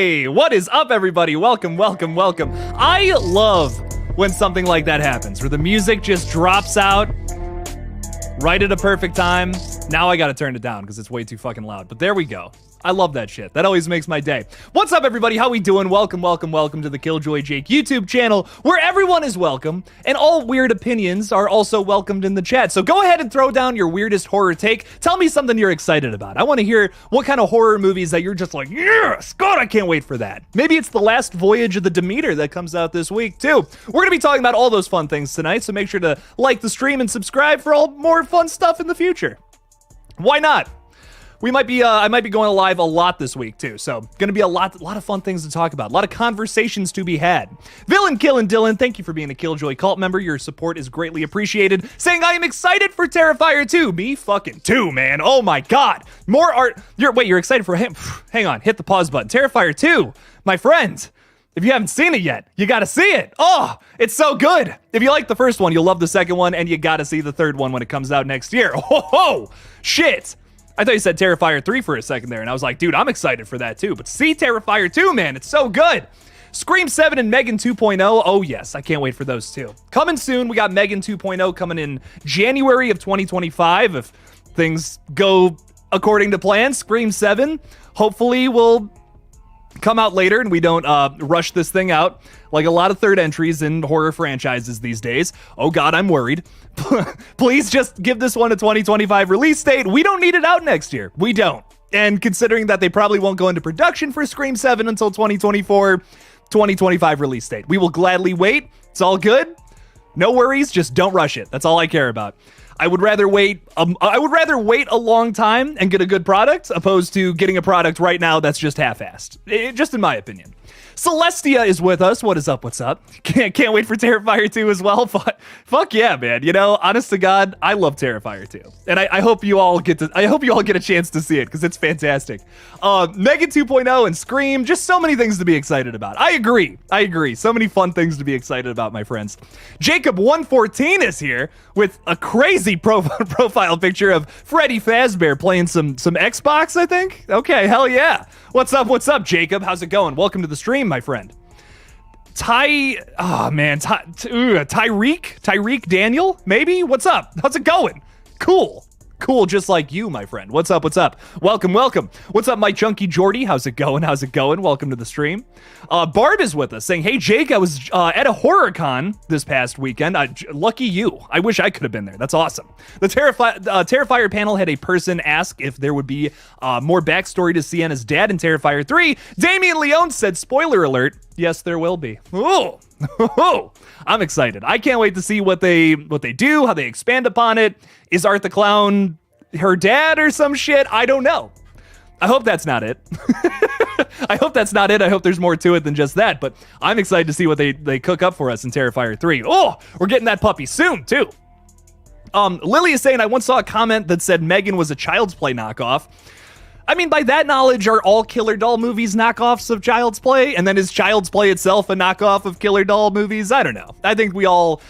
Hey, what is up, everybody? Welcome. I love when something like that happens, where the music just drops out right at a perfect time. Now I gotta turn it down because it's way too fucking loud, but there we go. I love that shit. That always makes my day. What's up, everybody? How we doing? Welcome to the Killjoy Jake YouTube channel, where everyone is welcome, and all weird opinions are also welcomed in the chat. So go ahead and throw down your weirdest horror take. Tell me something you're excited about. I want to hear what kind of horror movies that you're just like, yes, God, I can't wait for that. Maybe it's The Last Voyage of the Demeter that comes out this week, too. We're going to be talking about all those fun things tonight, so make sure to like the stream and subscribe for all more fun stuff in the future. Why not? I might be going live a lot this week too, so gonna be a lot of fun things to talk about, a lot of conversations to be had. Villain Killin' Dylan, thank you for being a Killjoy cult member. Your support is greatly appreciated. Saying I am excited for Terrifier 2. Me fucking too, man. Oh my god, more art. You're excited for him? Hang on, hit the pause button. Terrifier 2, my friend. If you haven't seen it yet, you gotta see it. Oh, it's so good. If you like the first one, you'll love the second one, and you gotta see the third one when it comes out next year. Oh, shit. I thought you said Terrifier 3 for a second there, and I was like, dude, I'm excited for that too. But see Terrifier 2, man, it's so good. Scream 7 and M3GAN 2.0. Oh, yes, I can't wait for those too. Coming soon, we got M3GAN 2.0 coming in January of 2025. If things go according to plan, Scream 7 hopefully will come out later and we don't rush this thing out like a lot of third entries in horror franchises these days. Oh god, I'm worried. Please just give this one a 2025 release date. We don't need it out next year. We don't. And considering that they probably won't go into production for Scream 7 until 2024, 2025 release date. We will gladly wait. It's all good. No worries, just don't rush it. That's all I care about. I would rather wait a long time and get a good product opposed to getting a product right now that's just half-assed. Just in my opinion. Celestia is with us. What is up? What's up? Can't wait for Terrifier 2 as well. Fuck yeah, man. You know, honest to God, I love Terrifier 2. And I hope you all get a chance to see it because it's fantastic. M3GAN 2.0 and Scream, just so many things to be excited about. I agree. So many fun things to be excited about, my friends. Jacob 114 is here with a crazy profile picture of Freddy Fazbear playing some Xbox, I think. Okay, hell yeah. What's up, Jacob? How's it going? Welcome to the stream, my friend. Tyreek Daniel, maybe? What's up? How's it going? Cool, just like you, my friend. What's up? Welcome. What's up, my chunky Jordy? How's it going? Welcome to the stream. Barb is with us saying, hey, Jake, I was at a horror con this past weekend. Lucky you. I wish I could have been there. That's awesome. The Terrifier panel had a person ask if there would be more backstory to Sienna's dad in Terrifier 3. Damian Leone said, spoiler alert, yes, there will be. Ooh. I'm excited. I can't wait to see what they do, how they expand upon it. Is Art the Clown her dad or some shit? I don't know. I hope that's not it. I hope there's more to it than just that, but I'm excited to see what they cook up for us in Terrifier 3. Oh, we're getting that puppy soon, too. Lily is saying, I once saw a comment that said M3GAN was a Child's Play knockoff. I mean, by that knowledge, are all Killer Doll movies knockoffs of Child's Play? And then is Child's Play itself a knockoff of Killer Doll movies? I don't know. I think they all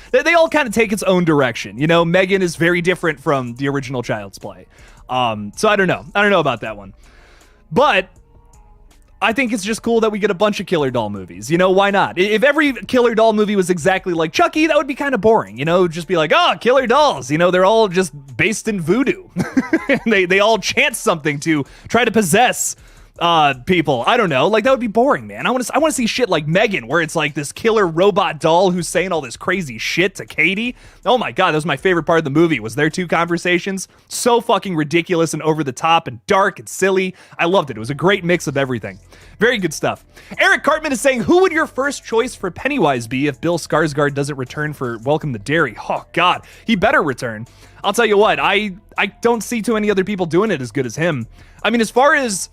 kind of take its own direction. You know, M3GAN is very different from the original Child's Play. So I don't know. I don't know about that one. But I think it's just cool that we get a bunch of Killer Doll movies. You know, why not? If every Killer Doll movie was exactly like Chucky, that would be kind of boring. You know, just be like, oh, Killer Dolls. You know, they're all just based in voodoo. they all chant something to try to possess people. I don't know. Like, that would be boring, man. I want to see shit like M3GAN, where it's like this killer robot doll who's saying all this crazy shit to Katie. Oh my god, that was my favorite part of the movie, was their two conversations. So fucking ridiculous and over the top and dark and silly. I loved it. It was a great mix of everything. Very good stuff. Eric Cartman is saying, who would your first choice for Pennywise be if Bill Skarsgård doesn't return for Welcome to Derry? Oh god, he better return. I'll tell you what, I don't see too many other people doing it as good as him. I mean, as far as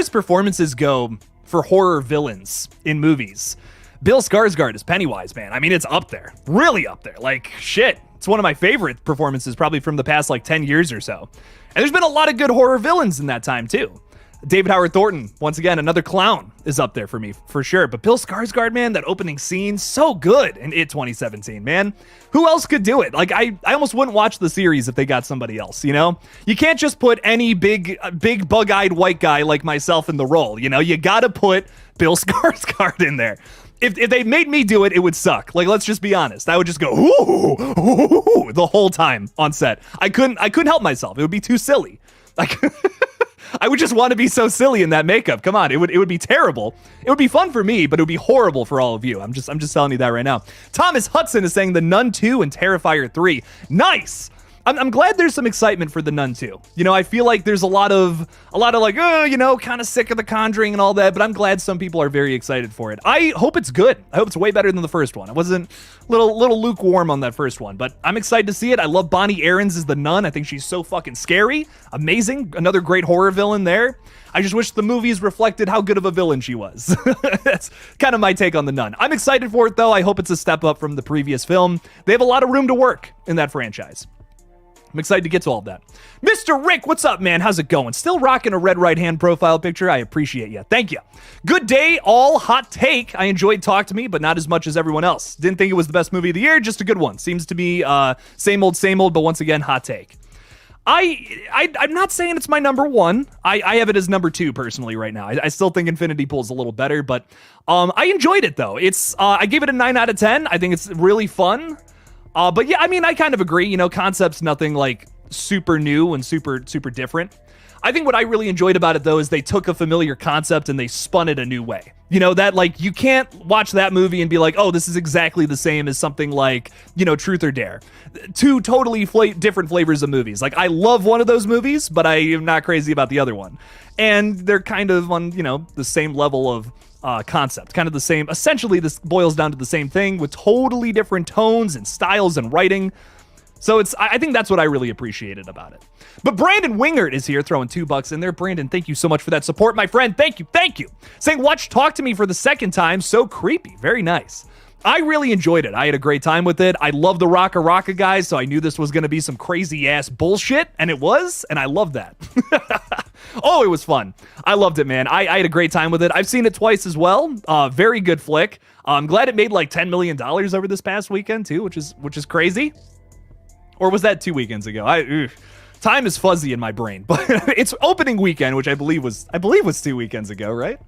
performances go for horror villains in movies, Bill Skarsgård as Pennywise, man. I mean, it's up there. Really up there. Like, shit. It's one of my favorite performances probably from the past, 10 years or so. And there's been a lot of good horror villains in that time, too. David Howard Thornton, once again, another clown is up there for me, for sure. But Bill Skarsgård, man, that opening scene, so good in It 2017, man. Who else could do it? Like, I almost wouldn't watch the series if they got somebody else, you know? You can't just put any big bug-eyed white guy like myself in the role, you know? You gotta put Bill Skarsgård in there. If they made me do it, it would suck. Like, let's just be honest. I would just go, ooh, ooh, ooh, the whole time on set. I couldn't help myself. It would be too silly. Like, I would just want to be so silly in that makeup. Come on, it would be terrible. It would be fun for me, but it would be horrible for all of you. I'm just telling you that right now. Thomas Hudson is saying The Nun 2 and Terrifier 3. Nice. I'm glad there's some excitement for The Nun 2. You know, I feel like there's a lot of like, oh, you know, kind of sick of The Conjuring and all that, but I'm glad some people are very excited for it. I hope it's good. I hope it's way better than the first one. I wasn't little lukewarm on that first one, but I'm excited to see it. I love Bonnie Aarons as the nun. I think she's so fucking scary. Amazing. Another great horror villain there. I just wish the movies reflected how good of a villain she was. That's kind of my take on The Nun. I'm excited for it, though. I hope it's a step up from the previous film. They have a lot of room to work in that franchise. I'm excited to get to all of that. Mr. Rick, what's up, man? How's it going? Still rocking a red right-hand profile picture? I appreciate you. Thank you. Good day, all. Hot take. I enjoyed Talk to Me, but not as much as everyone else. Didn't think it was the best movie of the year, just a good one. Seems to be same old, but once again, hot take. I'm not saying it's my number one. I have it as number 2 personally right now. I still think Infinity Pool is a little better, but I enjoyed it, though. I gave it a 9 out of 10. I think it's really fun. But yeah, I mean, I kind of agree. You know, concept's nothing like super new and super different. I think what I really enjoyed about it, though, is they took a familiar concept and they spun it a new way. You know, that, like, you can't watch that movie and be like, oh, this is exactly the same as something like, you know, Truth or Dare. Two totally different flavors of movies. Like, I love one of those movies, but I am not crazy about the other one. And they're kind of on, you know, the same level of concept, kind of the same. Essentially, this boils down to the same thing with totally different tones and styles and writing. So I think that's what I really appreciated about it. But Brandon Wingert is here throwing $2 in there. Brandon, thank you so much for that support, my friend. Thank you. Saying, watch Talk to Me for the second time. So creepy. Very nice. I really enjoyed it. I had a great time with it. I love the Rocka guys, so I knew this was going to be some crazy ass bullshit, and it was, and I love that. Oh, it was fun. I loved it, man. I had a great time with it. I've seen it twice as well. Very good flick. I'm glad it made like $10 million over this past weekend too, which is crazy. Or was that 2 weekends ago? Time is fuzzy in my brain, but it's opening weekend, which I believe was 2 weekends ago, right?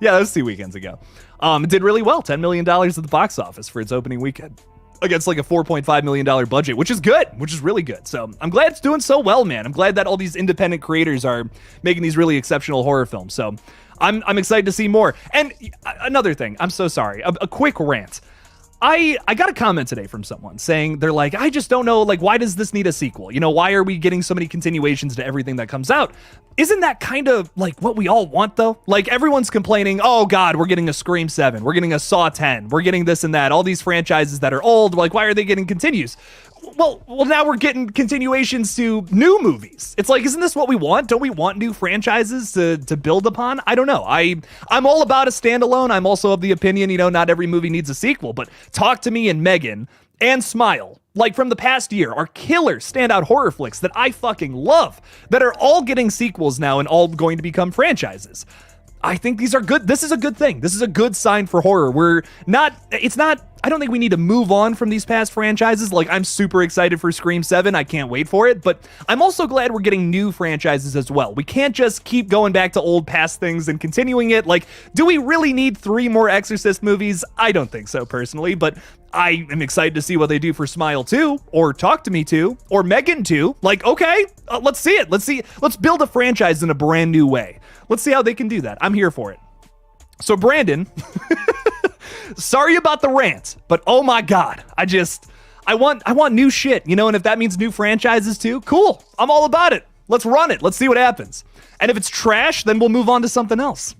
Yeah, that was 2 weekends ago. It did really well, $10 million at the box office for its opening weekend against like a $4.5 million budget, which is good, which is really good. So I'm glad it's doing so well, man. I'm glad that all these independent creators are making these really exceptional horror films. So I'm excited to see more. And another thing, I'm so sorry, a quick rant. I got a comment today from someone saying, they're like, I just don't know, like, why does this need a sequel? You know, why are we getting so many continuations to everything that comes out? Isn't that kind of like what we all want, though? Like, everyone's complaining, oh God, we're getting a Scream 7, we're getting a Saw 10, we're getting this and that, all these franchises that are old, like, why are they getting continues? Well, now we're getting continuations to new movies. It's like, isn't this what we want? Don't we want new franchises to build upon? I don't know. I'm all about a standalone. I'm also of the opinion, you know, not every movie needs a sequel, but Talk to Me and M3GAN and Smile, like from the past year, are killer standout horror flicks that I fucking love, that are all getting sequels now and all going to become franchises. I think these are good. This is a good thing. This is a good sign for horror. I don't think we need to move on from these past franchises. Like, I'm super excited for Scream 7. I can't wait for it. But I'm also glad we're getting new franchises as well. We can't just keep going back to old past things and continuing it. Like, do we really need 3 more Exorcist movies? I don't think so, personally. But I am excited to see what they do for Smile 2, or Talk to Me 2, or M3GAN 2. Like, okay, let's see it. Let's build a franchise in a brand new way. Let's see how they can do that. I'm here for it. So, Brandon, sorry about the rant, but oh my God, I want new shit, you know, and if that means new franchises too, cool. I'm all about it. Let's run it. Let's see what happens. And if it's trash, then we'll move on to something else.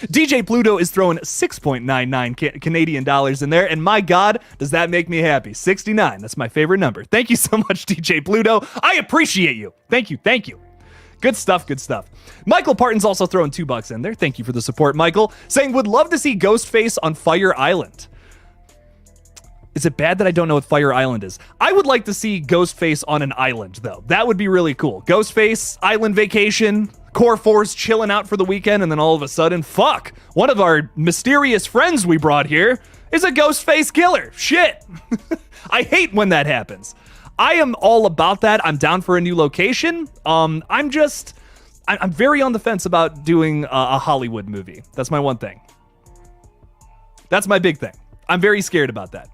DJ Pluto is throwing 6.99 Canadian dollars in there, and my God, does that make me happy. 69, that's my favorite number. Thank you so much, DJ Pluto. I appreciate you. Thank you. Good stuff. Michael Parton's also throwing $2 in there. Thank you for the support, Michael. Saying, would love to see Ghostface on Fire Island. Is it bad that I don't know what Fire Island is? I would like to see Ghostface on an island, though. That would be really cool. Ghostface, island vacation. Core 4's chilling out for the weekend, and then all of a sudden, fuck, one of our mysterious friends we brought here is a ghost face killer. Shit. I hate when that happens. I am all about that. I'm down for a new location. I'm very on the fence about doing a Hollywood movie. That's my one thing. That's my big thing. I'm very scared about that.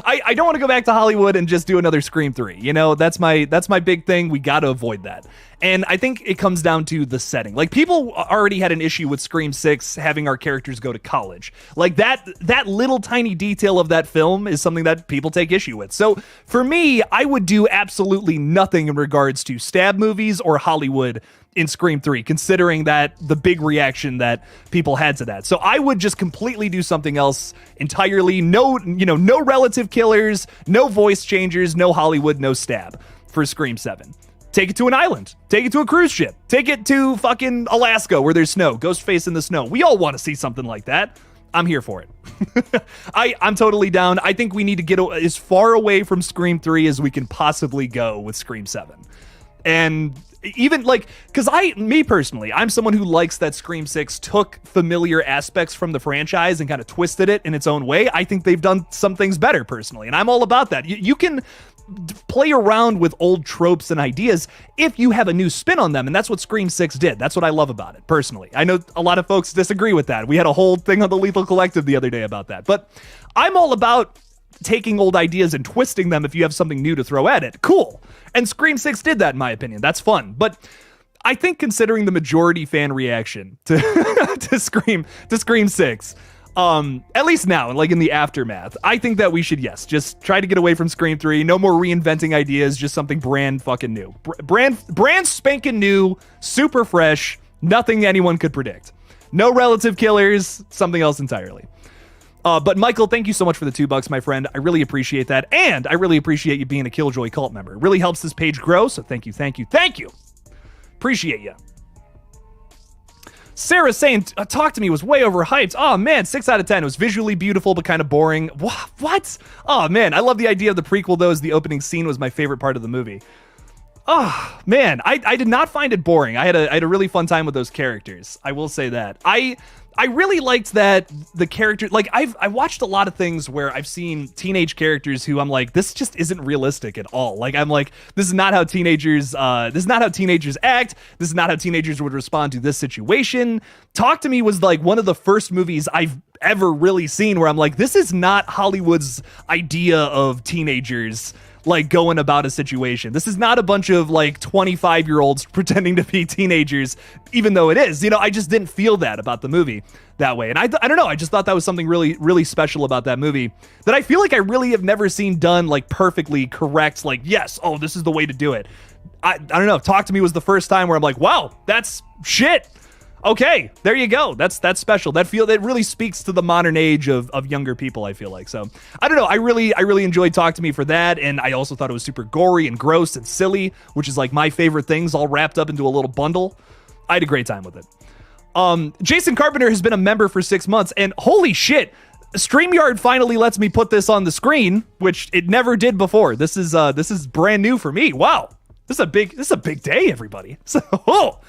I don't want to go back to Hollywood and just do another Scream 3. You know, that's my big thing. We got to avoid that. And I think it comes down to the setting. Like, people already had an issue with Scream 6 having our characters go to college. Like, that little tiny detail of that film is something that people take issue with. So for me, I would do absolutely nothing in regards to stab movies or Hollywood in Scream 3, considering that the big reaction that people had to that. So I would just completely do something else entirely. No relative killers, no voice changers, no Hollywood, no stab for Scream 7. Take it to an island. Take it to a cruise ship. Take it to fucking Alaska where there's snow. Ghostface in the snow. We all want to see something like that. I'm here for it. I'm totally down. I think we need to get as far away from Scream 3 as we can possibly go with Scream 7. And even like, because me personally, I'm someone who likes that Scream 6 took familiar aspects from the franchise and kind of twisted it in its own way. I think they've done some things better personally, and I'm all about that. You can play around with old tropes and ideas if you have a new spin on them, and that's what Scream 6 did. That's what I love about it, personally. I know a lot of folks disagree with that. We had a whole thing on the Lethal Collective the other day about that, but I'm all about taking old ideas and twisting them if you have something new to throw at it. Cool. And Scream 6 did that, in my opinion. That's fun. But I think considering the majority fan reaction to to Scream 6, at least now, like in the aftermath, I think that we should, yes, just try to get away from Scream 3. No more reinventing ideas, just something brand fucking new. Brand spanking new, super fresh, nothing anyone could predict. No relative killers, something else entirely. But Michael, thank you so much for the $2, my friend. I really appreciate that. And I really appreciate you being a Killjoy cult member. It really helps this page grow. So thank you. Appreciate you. Sarah saying, Talk to Me was way overhyped. Oh man, 6 out of 10. It was visually beautiful, but kind of boring. What? Oh man, I love the idea of the prequel though, as the opening scene was my favorite part of the movie. Oh man, I did not find it boring. I had a really fun time with those characters. I will say that. I really liked that the character, like I watched a lot of things where I've seen teenage characters who I'm like, this just isn't realistic at all. Like I'm like, this is not how teenagers act. This is not how teenagers would respond to this situation. Talk to Me was like one of the first movies I've ever really seen where I'm like, this is not Hollywood's idea of teenagers like going about a situation. This is not a bunch of like 25-year-olds pretending to be teenagers, even though it is. You know, I just didn't feel that about the movie that way. And I don't know, I just thought that was something really, really special about that movie that I feel like I really have never seen done like perfectly correct. Like, yes, oh, this is the way to do it. I don't know. Talk to Me was the first time where I'm like, wow, that's shit. Okay, there you go. That's special. That really speaks to the modern age of younger people, I feel like. So I don't know. I really enjoyed Talk to Me for that, and I also thought it was super gory and gross and silly, which is like my favorite things all wrapped up into a little bundle. I had a great time with it. Jason Carpenter has been a member for 6 months, and holy shit, StreamYard finally lets me put this on the screen, which it never did before. This is brand new for me. Wow. This is a big day, everybody. So,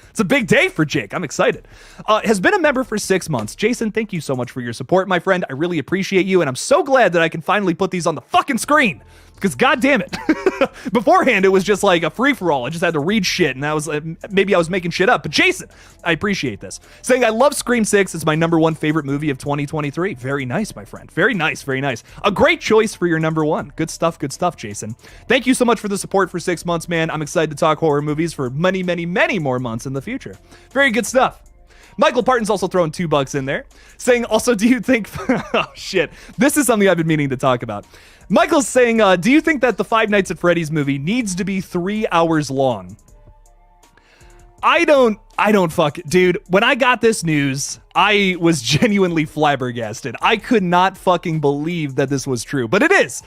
it's a big day for Jake. I'm excited. Has been a member for 6 months. Jason, thank you so much for your support, my friend. I really appreciate you, and I'm so glad that I can finally put these on the fucking screen. Because goddamn it, beforehand it was just like a free-for-all. I just had to read shit, and that was maybe I was making shit up. But Jason, I appreciate this. Saying I love Scream 6. It's my #1 favorite movie of 2023. Very nice, my friend. Very nice, very nice. A great choice for your #1. Good stuff, Jason. Thank you so much for the support for 6 months, man. I'm excited to talk horror movies for many, many, many more months in the future. Very good stuff. Michael Parton's also throwing $2 in there, saying, also, do you think... oh, shit. This is something I've been meaning to talk about. Michael's saying, do you think that the Five Nights at Freddy's movie needs to be 3 hours long? I don't fuck it. Dude, when I got this news, I was genuinely flabbergasted. I could not fucking believe that this was true, but it is.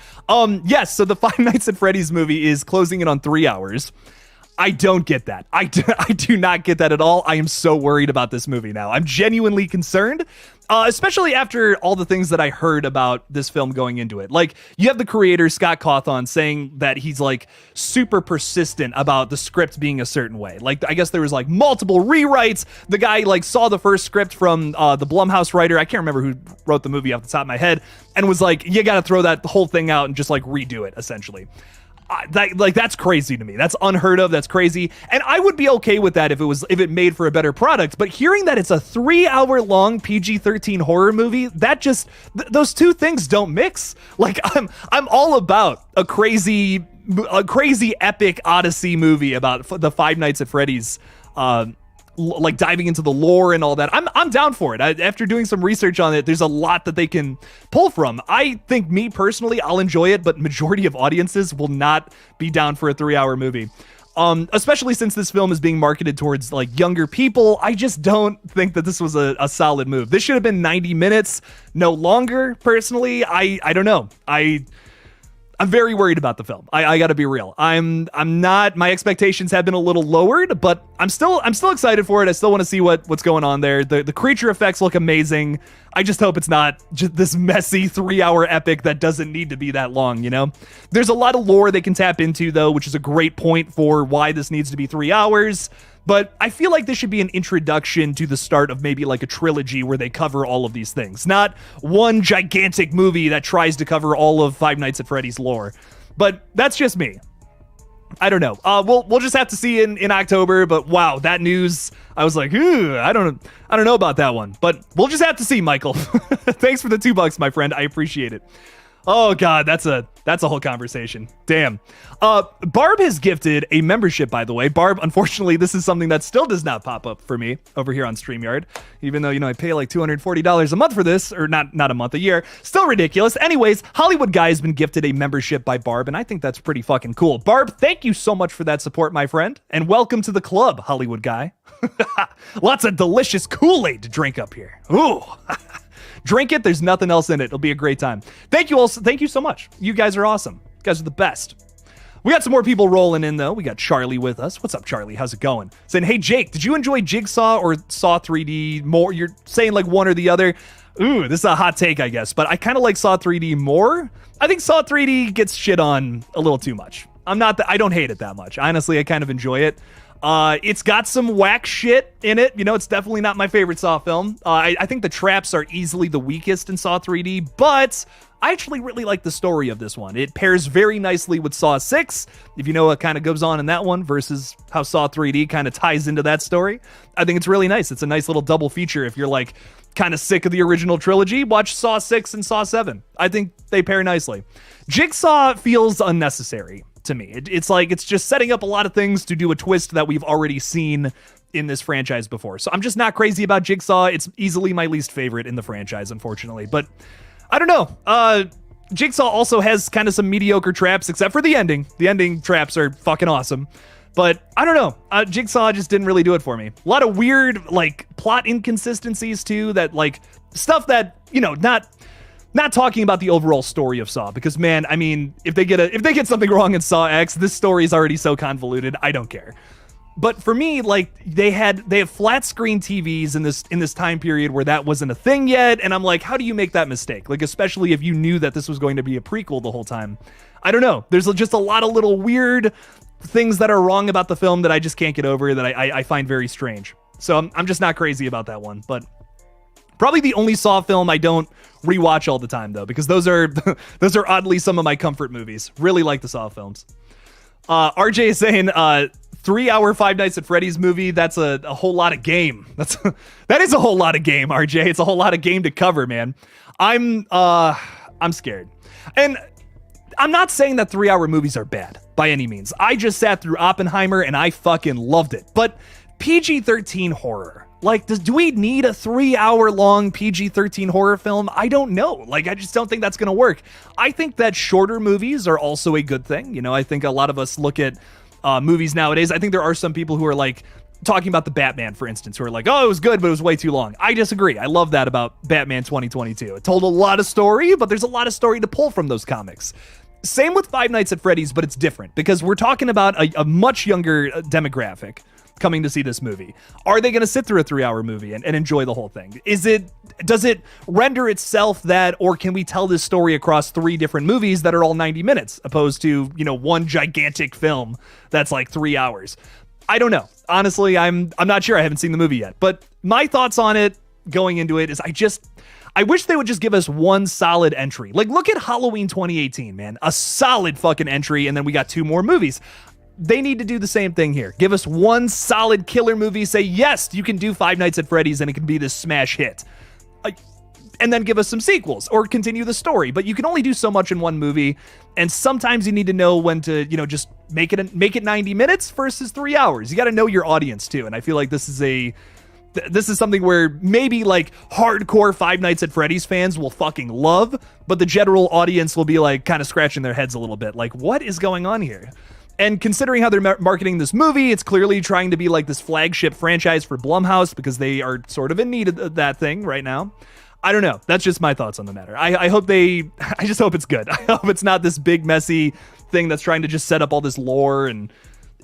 Yes, so the Five Nights at Freddy's movie is closing in on 3 hours. I don't get that. I do not get that at all. I am so worried about this movie now. I'm genuinely concerned, especially after all the things that I heard about this film going into it. Like, you have the creator, Scott Cawthon, saying that he's, like, super persistent about the script being a certain way. Like, I guess there was, like, multiple rewrites. The guy, like, saw the first script from the Blumhouse writer. I can't remember who wrote the movie off the top of my head, and was like, you gotta throw that whole thing out and just, like, redo it, essentially. That's crazy to me. That's unheard of. That's crazy. And I would be okay with that if it made for a better product. But hearing that it's a 3-hour long PG-13 horror movie, that just those two things don't mix. Like, I'm all about a crazy epic Odyssey movie about the Five Nights at Freddy's, like diving into the lore and all that. I'm down for it. After doing some research on it, there's a lot that they can pull from. I think, me personally, I'll enjoy it, but majority of audiences will not be down for a 3-hour movie. Especially since this film is being marketed towards, like, younger people. I just don't think that this was a solid move. This should have been 90 minutes, no longer, personally. I don't know. I'm very worried about the film. I gotta be real. I'm not, my expectations have been a little lowered, but I'm still excited for it. I still want to see what's going on there. The creature effects look amazing. I just hope it's not just this messy 3-hour epic that doesn't need to be that long, you know? There's a lot of lore they can tap into, though, which is a great point for why this needs to be 3 hours. But I feel like this should be an introduction to the start of maybe like a trilogy where they cover all of these things. Not one gigantic movie that tries to cover all of Five Nights at Freddy's lore. But that's just me. I don't know. We'll just have to see in October. But wow, that news, I was like, I don't know about that one. But we'll just have to see, Michael. Thanks for the $2, my friend. I appreciate it. Oh God, that's a whole conversation. Damn. Barb has gifted a membership, by the way. Barb, unfortunately, this is something that still does not pop up for me over here on StreamYard, even though, you know, I pay like $240 a month for this, or not a month, a year. Still ridiculous. Anyways, Hollywood Guy has been gifted a membership by Barb, and I think that's pretty fucking cool. Barb, thank you so much for that support, my friend, and welcome to the club, Hollywood Guy. Lots of delicious Kool-Aid to drink up here. Ooh. Drink it. There's nothing else in it. It'll be a great time. Thank you all. Thank you so much. You guys are awesome. You guys are the best. We got some more people rolling in, though. We got Charlie with us. What's up, Charlie? How's it going? Saying, hey, Jake, did you enjoy Jigsaw or Saw 3D more? You're saying like one or the other. Ooh, this is a hot take, I guess, but I kind of like Saw 3D more. I think Saw 3D gets shit on a little too much. I don't hate it that much. Honestly, I kind of enjoy it. It's got some whack shit in it. You know, it's definitely not my favorite Saw film. I think the traps are easily the weakest in Saw 3D, but I actually really like the story of this one. It pairs very nicely with Saw 6, if you know what kind of goes on in that one versus how Saw 3D kind of ties into that story. I think it's really nice. It's a nice little double feature if you're like kind of sick of the original trilogy. Watch Saw 6 and Saw 7. I think they pair nicely. Jigsaw feels unnecessary to me. It's like it's just setting up a lot of things to do a twist that we've already seen in this franchise before. So I'm just not crazy about Jigsaw. It's easily my least favorite in the franchise, unfortunately. But I don't know. Jigsaw also has kind of some mediocre traps, except for the ending. The ending traps are fucking awesome. But I don't know. Jigsaw just didn't really do it for me. A lot of weird, like, plot inconsistencies, too, that, like, stuff that, you know, not talking about the overall story of Saw, because, man, I mean, if they get something wrong in Saw X, this story is already so convoluted. I don't care. But for me, like, they have flat screen TVs in this time period where that wasn't a thing yet, and I'm like, how do you make that mistake? Like, especially if you knew that this was going to be a prequel the whole time. I don't know. There's just a lot of little weird things that are wrong about the film that I just can't get over, that I find very strange. So I'm just not crazy about that one. But probably the only Saw film I don't rewatch all the time, though, because those are oddly some of my comfort movies. Really like the Saw films. RJ is saying 3-hour Five Nights at Freddy's movie. That's a whole lot of game. That is a whole lot of game, RJ. It's a whole lot of game to cover, man. I'm scared. And I'm not saying that 3-hour movies are bad by any means. I just sat through Oppenheimer and I fucking loved it. But PG-13 horror, like, do we need a 3-hour long PG-13 horror film? I don't know. Like, I just don't think that's going to work. I think that shorter movies are also a good thing. You know, I think a lot of us look at movies nowadays. I think there are some people who are like talking about the Batman, for instance, who are like, oh, it was good, but it was way too long. I disagree. I love that about Batman 2022. It told a lot of story, but there's a lot of story to pull from those comics. Same with Five Nights at Freddy's, but it's different because we're talking about a much younger demographic coming to see this movie. Are they going to sit through a 3-hour movie and enjoy the whole thing? Does it render itself that, or can we tell this story across 3 different movies that are all 90 minutes opposed to, one gigantic film that's like 3 hours? I don't know. Honestly, I'm not sure. I haven't seen the movie yet, but my thoughts on it going into it is I wish they would just give us one solid entry. Like, look at Halloween 2018, man. A solid fucking entry, and then we got 2 more movies. They need to do the same thing here. Give us one solid killer movie. Say, yes, you can do Five Nights at Freddy's and it can be this smash hit. And then give us some sequels or continue the story. But you can only do so much in one movie. And sometimes you need to know when to, just make it 90 minutes versus 3 hours. You got to know your audience too. And I feel like this is something where maybe like hardcore Five Nights at Freddy's fans will fucking love, but the general audience will be like kind of scratching their heads a little bit. Like, what is going on here? And considering how they're marketing this movie, it's clearly trying to be like this flagship franchise for Blumhouse because they are sort of in need of that thing right now. I don't know. That's just my thoughts on the matter. I just hope it's good. I hope it's not this big, messy thing that's trying to just set up all this lore and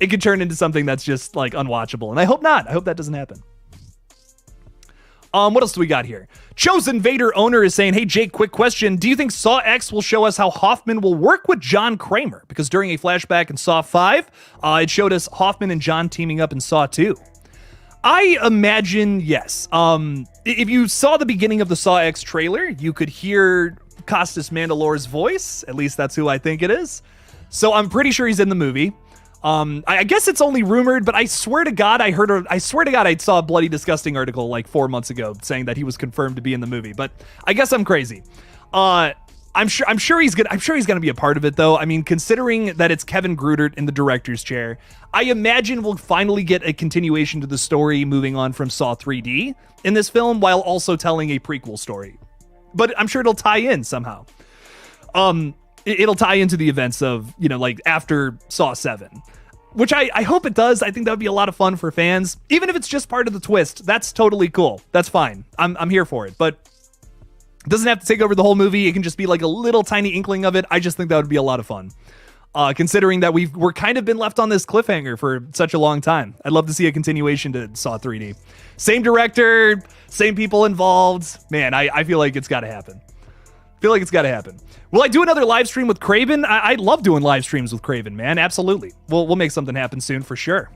it could turn into something that's just like unwatchable. And I hope not. I hope that doesn't happen. What else do we got here? Chosen Vader owner is saying, hey, Jake, quick question. Do you think Saw X will show us how Hoffman will work with John Kramer? Because during a flashback in Saw 5, it showed us Hoffman and John teaming up in Saw 2. I imagine yes. If you saw the beginning of the Saw X trailer, you could hear Costas Mandalore's voice. At least that's who I think it is. So I'm pretty sure he's in the movie. I guess it's only rumored, but I swear to God, I saw a Bloody Disgusting article like 4 months ago saying that he was confirmed to be in the movie, but I guess I'm crazy. I'm sure he's gonna be a part of it though. I mean, considering that it's Kevin Grutert in the director's chair, I imagine we'll finally get a continuation to the story moving on from Saw 3D in this film while also telling a prequel story. But I'm sure it'll tie in somehow. It'll tie into the events of, like after Saw 7, which I hope it does. I think that would be a lot of fun for fans. Even if it's just part of the twist, that's totally cool. That's fine. I'm here for it, but it doesn't have to take over the whole movie. It can just be like a little tiny inkling of it. I just think that would be a lot of fun. Considering that we're kind of been left on this cliffhanger for such a long time. I'd love to see a continuation to Saw 3D. Same director, same people involved. Man, I feel like it's got to happen. Will I do another live stream with Craven? I love doing live streams with Craven, man. Absolutely. We'll make something happen soon for sure.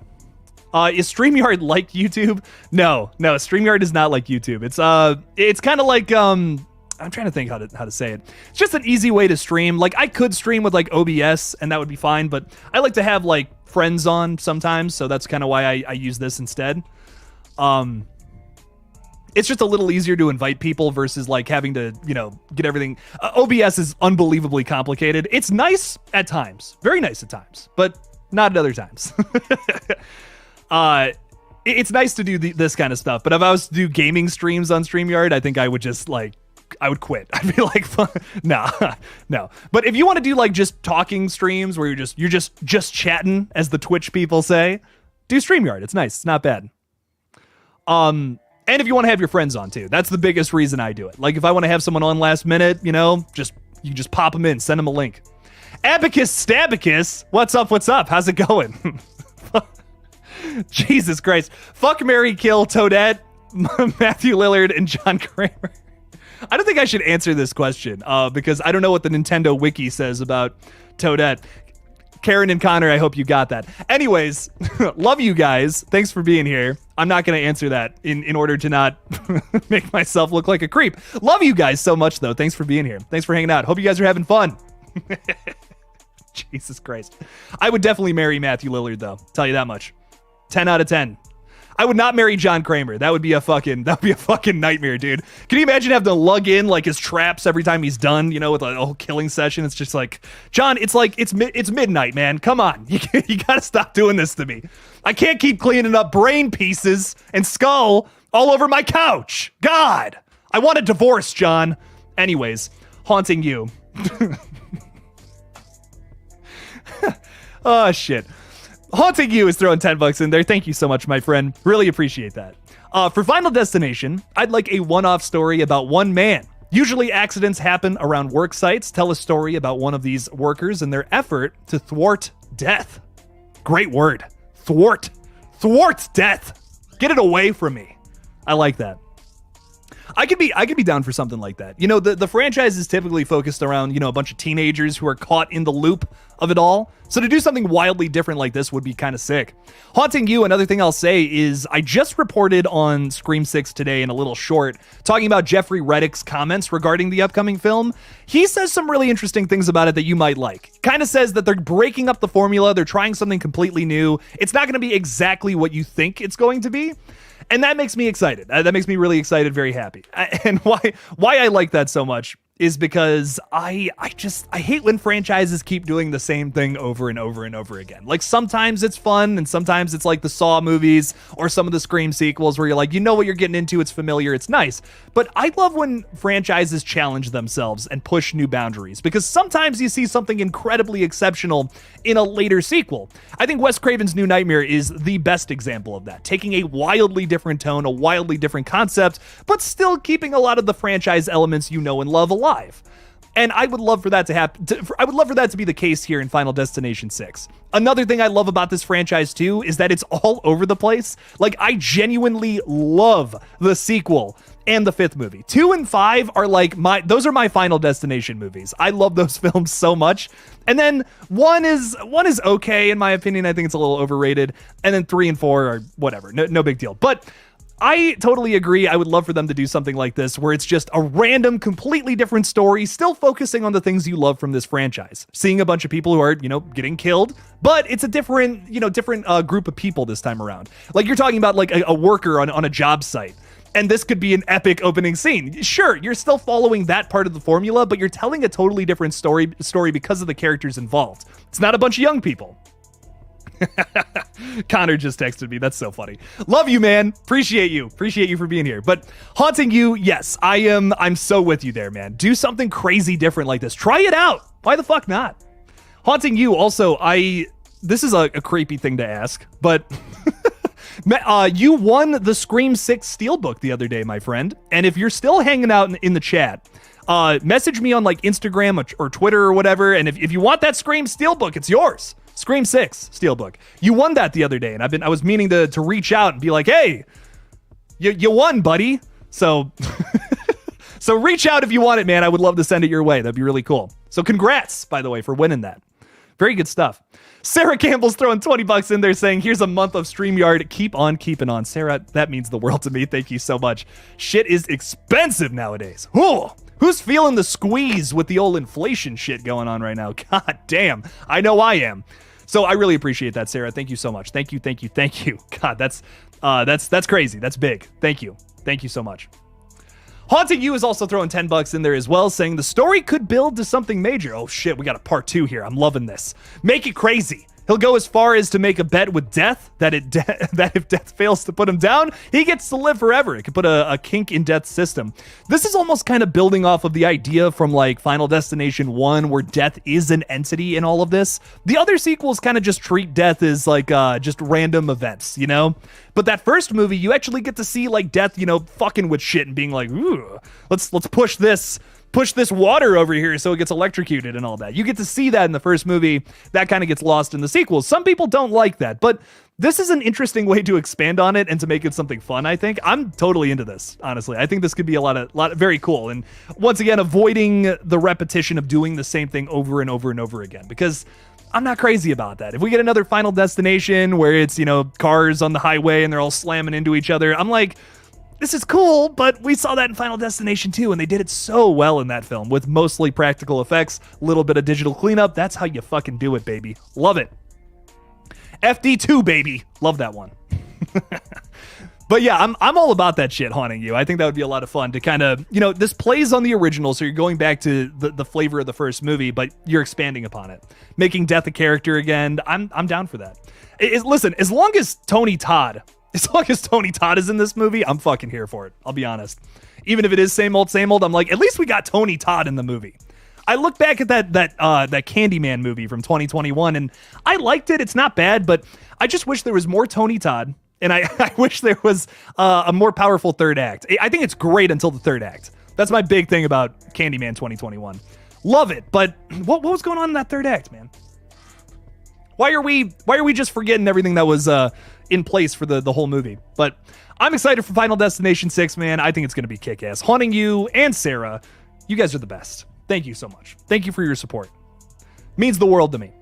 Is StreamYard like YouTube? No, StreamYard is not like YouTube. It's kind of like, I'm trying to think how to say it. It's just an easy way to stream. Like I could stream with like OBS and that would be fine, but I like to have like friends on sometimes. So that's kind of why I use this instead. It's just a little easier to invite people versus like having to, get everything. OBS is unbelievably complicated. It's nice at times, very nice at times, but not at other times. It's nice to do this kind of stuff, but if I was to do gaming streams on StreamYard, I think I would just I would quit. I'd be like, no. But if you want to do like just talking streams where you're just chatting, as the Twitch people say, do StreamYard. It's nice. It's not bad. And if you want to have your friends on too, that's the biggest reason I do it. Like if I want to have someone on last minute, you just pop them in, send them a link. Abacus Stabacus, what's up? How's it going? Jesus Christ. Fuck, marry, kill Toadette, Matthew Lillard, and John Kramer. I don't think I should answer this question because I don't know what the Nintendo wiki says about Toadette. Karen and Connor, I hope you got that. Anyways, love you guys. Thanks for being here. I'm not going to answer that in order to not make myself look like a creep. Love you guys so much, though. Thanks for being here. Thanks for hanging out. Hope you guys are having fun. Jesus Christ. I would definitely marry Matthew Lillard, though. Tell you that much. 10 out of 10. I would not marry John Kramer. That would be a fucking nightmare, dude. Can you imagine having to lug in like his traps every time he's done, with a whole killing session? It's just like, John, it's midnight, man. Come on. You gotta stop doing this to me. I can't keep cleaning up brain pieces and skull all over my couch. God, I want a divorce, John. Anyways, haunting you. Oh, shit. Haunting You is throwing $10 in there. Thank you so much, my friend. Really appreciate that. For Final Destination, I'd like a one-off story about one man Usually accidents happen around work sites. Tell a story about one of these workers and their effort to thwart death. Great word. Thwart. Thwart death. Get it away from me. I like that. I could be down for something like that. You know, the franchise is typically focused around, you know, a bunch of teenagers who are caught in the loop of it all. So to do something wildly different like this would be kind of sick. Haunting You, another thing I'll say is I just reported on Scream 6 today in a little short talking about Jeffrey Reddick's comments regarding the upcoming film. He says some really interesting things about it that you might like. Kind of says that they're breaking up the formula. They're trying something completely new. It's not going to be exactly what you think it's going to be. And that makes me excited. That makes me really excited, very happy. And why I like that so much is because I hate when franchises keep doing the same thing over and over and over again. Like sometimes it's fun and sometimes it's like the Saw movies or some of the Scream sequels where you're like, you know what you're getting into, it's familiar, it's nice. But I love when franchises challenge themselves and push new boundaries because sometimes you see something incredibly exceptional in a later sequel. I think Wes Craven's New Nightmare is the best example of that, taking a wildly different tone, a wildly different concept, but still keeping a lot of the franchise elements you know and love alive. And I would love for that to happen. I would love for that to be the case here in Final Destination 6. Another thing I love about this franchise too is that it's all over the place. Like I genuinely love the sequel and the fifth movie. 2 and 5 are like those are my Final Destination movies. I love those films so much. And then one is okay in my opinion. I think it's a little overrated. And then 3 and 4 are whatever. No big deal. But I totally agree. I would love for them to do something like this where it's just a random, completely different story, still focusing on the things you love from this franchise. Seeing a bunch of people who are, you know, getting killed, but it's a different group of people this time around. Like you're talking about like a worker on a job site. And this could be an epic opening scene. Sure, you're still following that part of the formula, but you're telling a totally different story because of the characters involved. It's not a bunch of young people. Connor just texted me. That's so funny. Love you, man. Appreciate you for being here. But Haunting You, yes, I'm so with you there, man. Do something crazy different like this. Try it out. Why the fuck not? Haunting You also, this is a creepy thing to ask, but you won the Scream 6 Steelbook the other day, my friend. And if you're still hanging out in the chat, message me on like Instagram or Twitter or whatever. And if you want that Scream Steelbook, it's yours. Scream 6 Steelbook. You won that the other day, and I was meaning to reach out and be like, hey, you won, buddy. So so reach out if you want it, man. I would love to send it your way. That'd be really cool. So congrats, by the way, for winning that. Very good stuff. Sarah Campbell's throwing $20 in there saying, here's a month of StreamYard. Keep on keeping on. Sarah, that means the world to me. Thank you so much. Shit is expensive nowadays. Ooh. Who's feeling the squeeze with the old inflation shit going on right now? God damn. I know I am. So I really appreciate that, Sarah. Thank you so much. Thank you. God, that's crazy. That's big. Thank you. Thank you so much. Haunting You is also throwing $10 in there as well, saying the story could build to something major. Oh shit, we got a part 2 here. I'm loving this. Make it crazy. He'll go as far as to make a bet with death that if death fails to put him down, he gets to live forever. It could put a kink in death's system. This is almost kind of building off of the idea from like Final Destination 1 where death is an entity in all of this. The other sequels kind of just treat death as like just random events, you know? But that first movie, you actually get to see like death, you know, fucking with shit and being like, ooh, let's push this water over here so it gets electrocuted and all that. You get to see that in the first movie. That kind of gets lost in the sequels. Some people don't like that, but this is an interesting way to expand on it and to make it something fun, I think. I'm totally into this, honestly. I think this could be a lot of very cool. And once again, avoiding the repetition of doing the same thing over and over and over again, because I'm not crazy about that. If we get another Final Destination where it's, you know, cars on the highway and they're all slamming into each other, I'm like, this is cool, but we saw that in Final Destination 2, and they did it so well in that film with mostly practical effects, a little bit of digital cleanup. That's how you fucking do it, baby. Love it. FD2, baby. Love that one. But yeah, I'm all about that shit, Haunting You. I think that would be a lot of fun to kind of, you know, this plays on the original, so you're going back to the flavor of the first movie, but you're expanding upon it. Making death a character again, I'm down for that. Listen, as long as Tony Todd is in this movie, I'm fucking here for it. I'll be honest. Even if it is same old, I'm like, at least we got Tony Todd in the movie. I look back at that Candyman movie from 2021, and I liked it. It's not bad, but I just wish there was more Tony Todd, and I wish there was a more powerful third act. I think it's great until the third act. That's my big thing about Candyman 2021. Love it, but what was going on in that third act, man? Why are we just forgetting everything that was in place for the whole movie? But I'm excited for Final Destination 6, man. I think it's going to be kick-ass. Haunting you and Sarah, you guys are the best. Thank you so much. Thank you for your support. Means the world to me.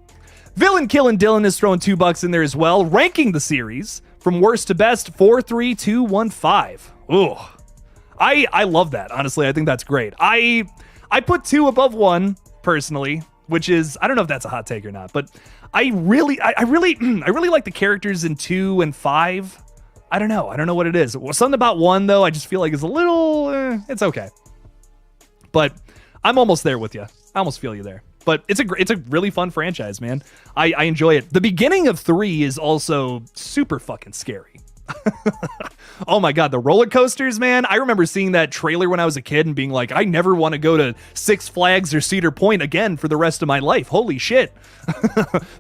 Villain Killin' Dylan is throwing $2 in there as well, ranking the series from worst to best 4, 3, 2, 1, 5. Ooh. I love that. Honestly, I think that's great. I put 2 above 1 personally, which is, I don't know if that's a hot take or not, but I really like the characters in 2 and 5. I don't know what it is. Something about 1 though, I just feel like is a little, it's okay. But I'm almost there with you. I almost feel you there. But it's a really fun franchise, man. I enjoy it. The beginning of 3 is also super fucking scary. Oh my God, the roller coasters, man. I remember seeing that trailer when I was a kid and being like, I never want to go to Six Flags or Cedar Point again for the rest of my life. Holy shit.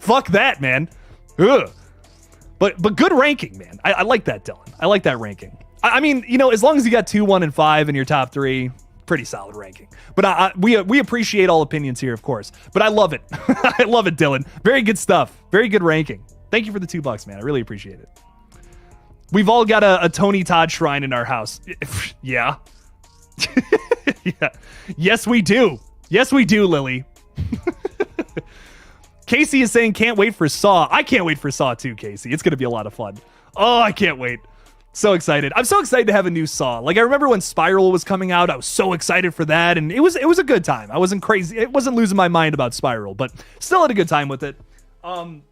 Fuck that, man. Ugh. But good ranking, man. I like that, Dylan. I like that ranking. I mean, you know, as long as you got 2, 1, and 5 in your top 3, pretty solid ranking. But we appreciate all opinions here, of course. But I love it. I love it, Dylan. Very good stuff. Very good ranking. Thank you for the $2, man. I really appreciate it. We've all got a Tony Todd shrine in our house. Yeah. Yeah. Yes, we do. Yes, we do, Lily. Casey is saying, can't wait for Saw. I can't wait for Saw 2, Casey. It's going to be a lot of fun. Oh, I can't wait. So excited. I'm so excited to have a new Saw. Like, I remember when Spiral was coming out, I was so excited for that, and it was a good time. I wasn't crazy. It wasn't losing my mind about Spiral, but still had a good time with it. I'm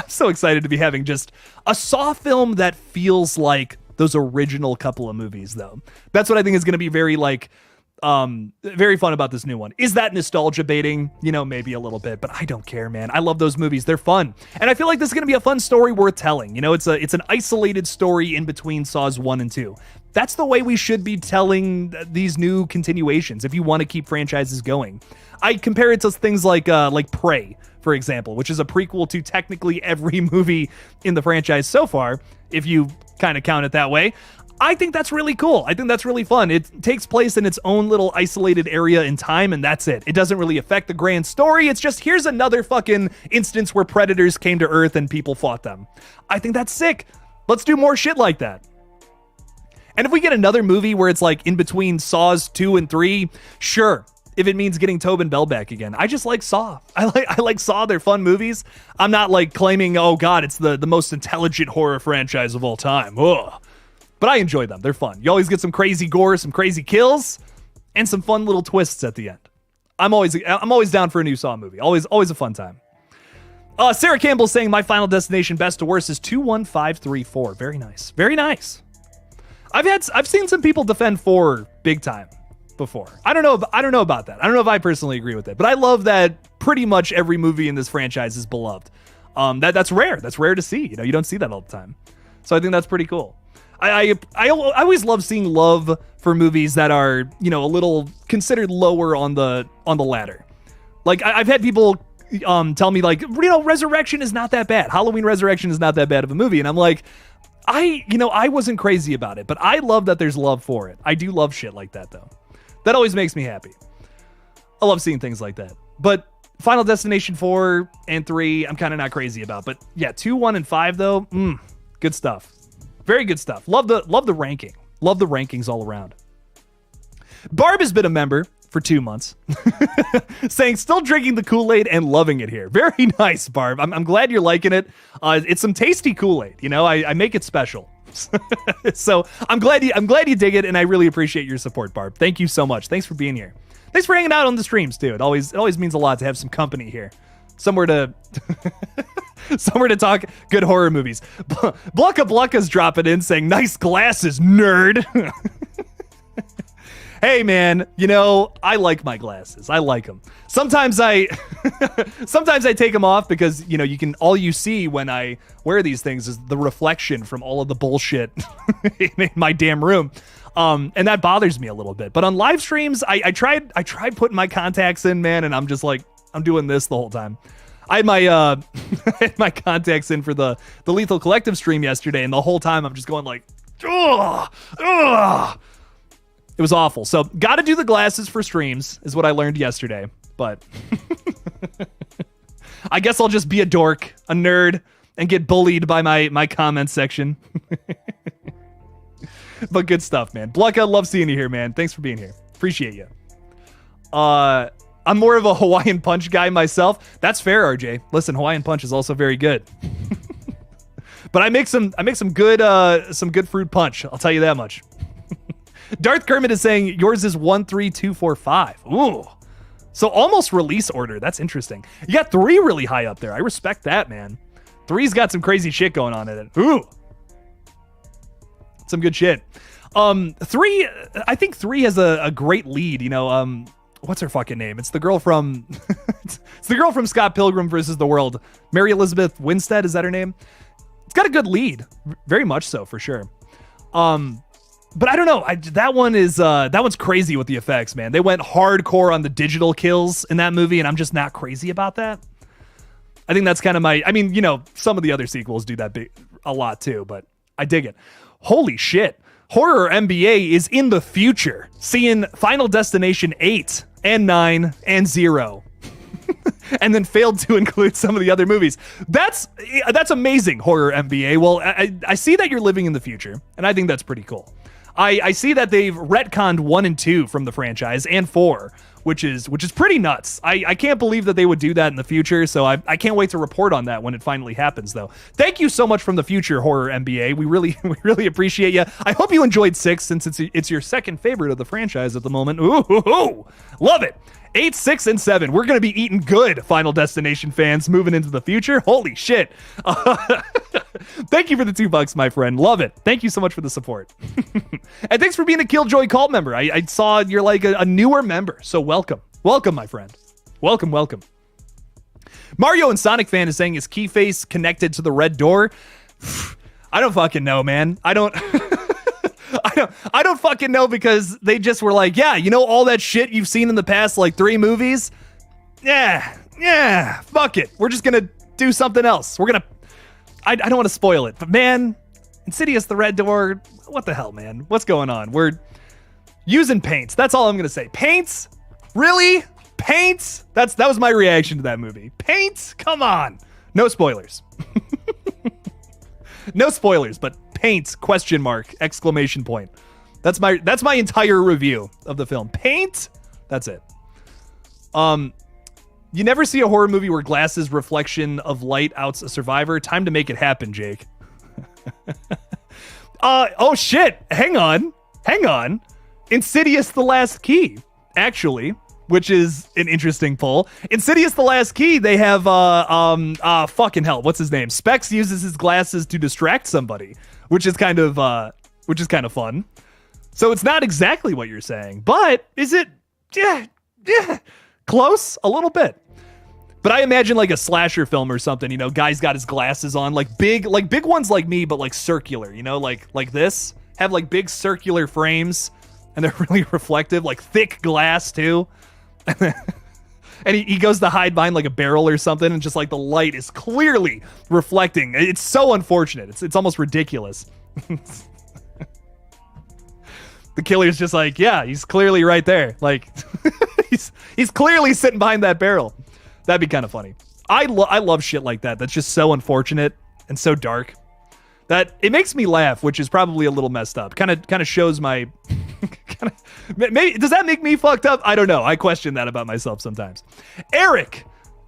so excited to be having just a Saw film that feels like those original couple of movies, though. That's what I think is going to be very, like, very fun about this new one. Is that nostalgia baiting? You know, maybe a little bit, but I don't care, man. I love those movies. They're fun. And I feel like this is going to be a fun story worth telling. You know, it's an isolated story in between Saws 1 and 2. That's the way we should be telling these new continuations if you want to keep franchises going. I compare it to things like Prey, for example, which is a prequel to technically every movie in the franchise so far, if you kind of count it that way. I think that's really cool. I think that's really fun. It takes place in its own little isolated area in time, and that's it. It doesn't really affect the grand story. It's just, here's another fucking instance where predators came to Earth and people fought them. I think that's sick. Let's do more shit like that. And if we get another movie where it's like in between Saws 2 and 3, sure. If it means getting Tobin Bell back again. I just like Saw. I like Saw. They're fun movies. I'm not like claiming, oh God, it's the most intelligent horror franchise of all time. Ugh. But I enjoy them. They're fun. You always get some crazy gore, some crazy kills, and some fun little twists at the end. I'm always down for a new Saw movie. Always a fun time. Sarah Campbell saying my Final Destination best to worst is 21534. Very nice. Very nice. I've seen some people defend 4 big time before. I don't know about that. I don't know if I personally agree with it, but I love that pretty much every movie in this franchise is beloved. That's rare. That's rare to see. You know, you don't see that all the time. So I think that's pretty cool. I always love seeing love for movies that are, you know, a little considered lower on the ladder. Like I've had people tell me like, you know, Resurrection is not that bad. Halloween Resurrection is not that bad of a movie. And I'm like, I wasn't crazy about it, but I love that there's love for it. I do love shit like that though. That always makes me happy. I love seeing things like that. But Final Destination 4 and 3, I'm kind of not crazy about. But yeah, 2, 1, and 5 though, good stuff. Very good stuff. Love the ranking. Love the rankings all around. Barb has been a member for 2 months, saying still drinking the Kool-Aid and loving it here. Very nice, Barb. I'm glad you're liking it. It's some tasty Kool-Aid. You know, I make it special. So I'm glad you dig it, and I really appreciate your support, Barb. Thank you so much. Thanks for being here. Thanks for hanging out on the streams too. It always means a lot to have some company here. Somewhere to talk good horror movies. Blucka Blucka's dropping in saying, nice glasses, nerd. Hey man, you know, I like my glasses. I like them. Sometimes I take them off because, you know, all you see when I wear these things is the reflection from all of the bullshit in my damn room. And that bothers me a little bit. But on live streams, I tried putting my contacts in, man, and I'm just like, I'm doing this the whole time. I had my my contacts in for the Lethal Collective stream yesterday, and the whole time I'm just going like, ugh. It was awful. So got to do the glasses for streams is what I learned yesterday. But I guess I'll just be a dork, a nerd, and get bullied by my comment section. But good stuff, man. Blucka, love seeing you here, man. Thanks for being here. Appreciate you. I'm more of a Hawaiian Punch guy myself. That's fair, RJ. Listen, Hawaiian Punch is also very good. But I make some good fruit punch. I'll tell you that much. Darth Kermit is saying yours is 13245. Ooh. So almost release order. That's interesting. You got 3 really high up there. I respect that, man. 3's got some crazy shit going on in it. Ooh. Some good shit. 3, I think 3 has a great lead, you know, what's her fucking name? It's the girl from it's the girl from Scott Pilgrim versus the World. Mary Elizabeth Winstead, is that her name? It's got a good lead. Very much so, for sure. But I don't know. That one's crazy with the effects, man. They went hardcore on the digital kills in that movie, and I'm just not crazy about that. I think that's kind of I mean, you know, some of the other sequels do that a lot too, but I dig it. Holy shit. Horror MBA is in the future, seeing Final Destination 8 and 9 and 0. And then failed to include some of the other movies. That's amazing, Horror MBA. Well, I see that you're living in the future, and I think that's pretty cool. I see that they've retconned 1 and 2 from the franchise, and 4, which is pretty nuts. I can't believe that they would do that in the future, so I can't wait to report on that when it finally happens, though. Thank you so much from the future, Horror MBA. We really appreciate you. I hope you enjoyed 6, since it's your second favorite of the franchise at the moment. Ooh, love it. 8, 6, and 7. We're going to be eating good, Final Destination fans, moving into the future. Holy shit. Thank you for the $2, my friend. Love it. Thank you so much for the support. And thanks for being a Killjoy cult member. I saw you're like a newer member, so welcome. Welcome, my friend. Welcome. Mario and Sonic fan is saying, is Keyface connected to the red door? I don't fucking know, man. I don't fucking know, because they just were like, yeah, you know all that shit you've seen in the past like 3 movies? Yeah, fuck it. We're just gonna do something else. I don't want to spoil it, but man, Insidious the Red Door, what the hell, man? What's going on? We're using paints. That's all I'm gonna say. Paints? Really? Paints? That was my reaction to that movie. Paints? Come on. No spoilers. No spoilers, but paint, ? Exclamation point. That's my entire review of the film. Paint? That's it. You never see a horror movie where glasses reflection of light outs a survivor. Time to make it happen, Jake. Oh shit. Hang on. Insidious the Last Key, actually, which is an interesting pull. Insidious the Last Key, they have fucking hell, what's his name? Specs uses his glasses to distract somebody, which is kind of fun. So it's not exactly what you're saying, but is it? Yeah, close a little bit. But I imagine like a slasher film or something, you know, guy's got his glasses on, like big ones like me, but like circular, you know, like this, have like big circular frames, and they're really reflective, like thick glass too. And he goes to hide behind like a barrel or something, and just like the light is clearly reflecting. It's so unfortunate. It's almost ridiculous. The killer's just like, yeah, he's clearly right there. Like he's clearly sitting behind that barrel. That'd be kind of funny. I love shit like that. That's just so unfortunate and so dark that it makes me laugh, which is probably a little messed up. Kind of shows my maybe, does that make me fucked up? I don't know. I question that about myself sometimes. Eric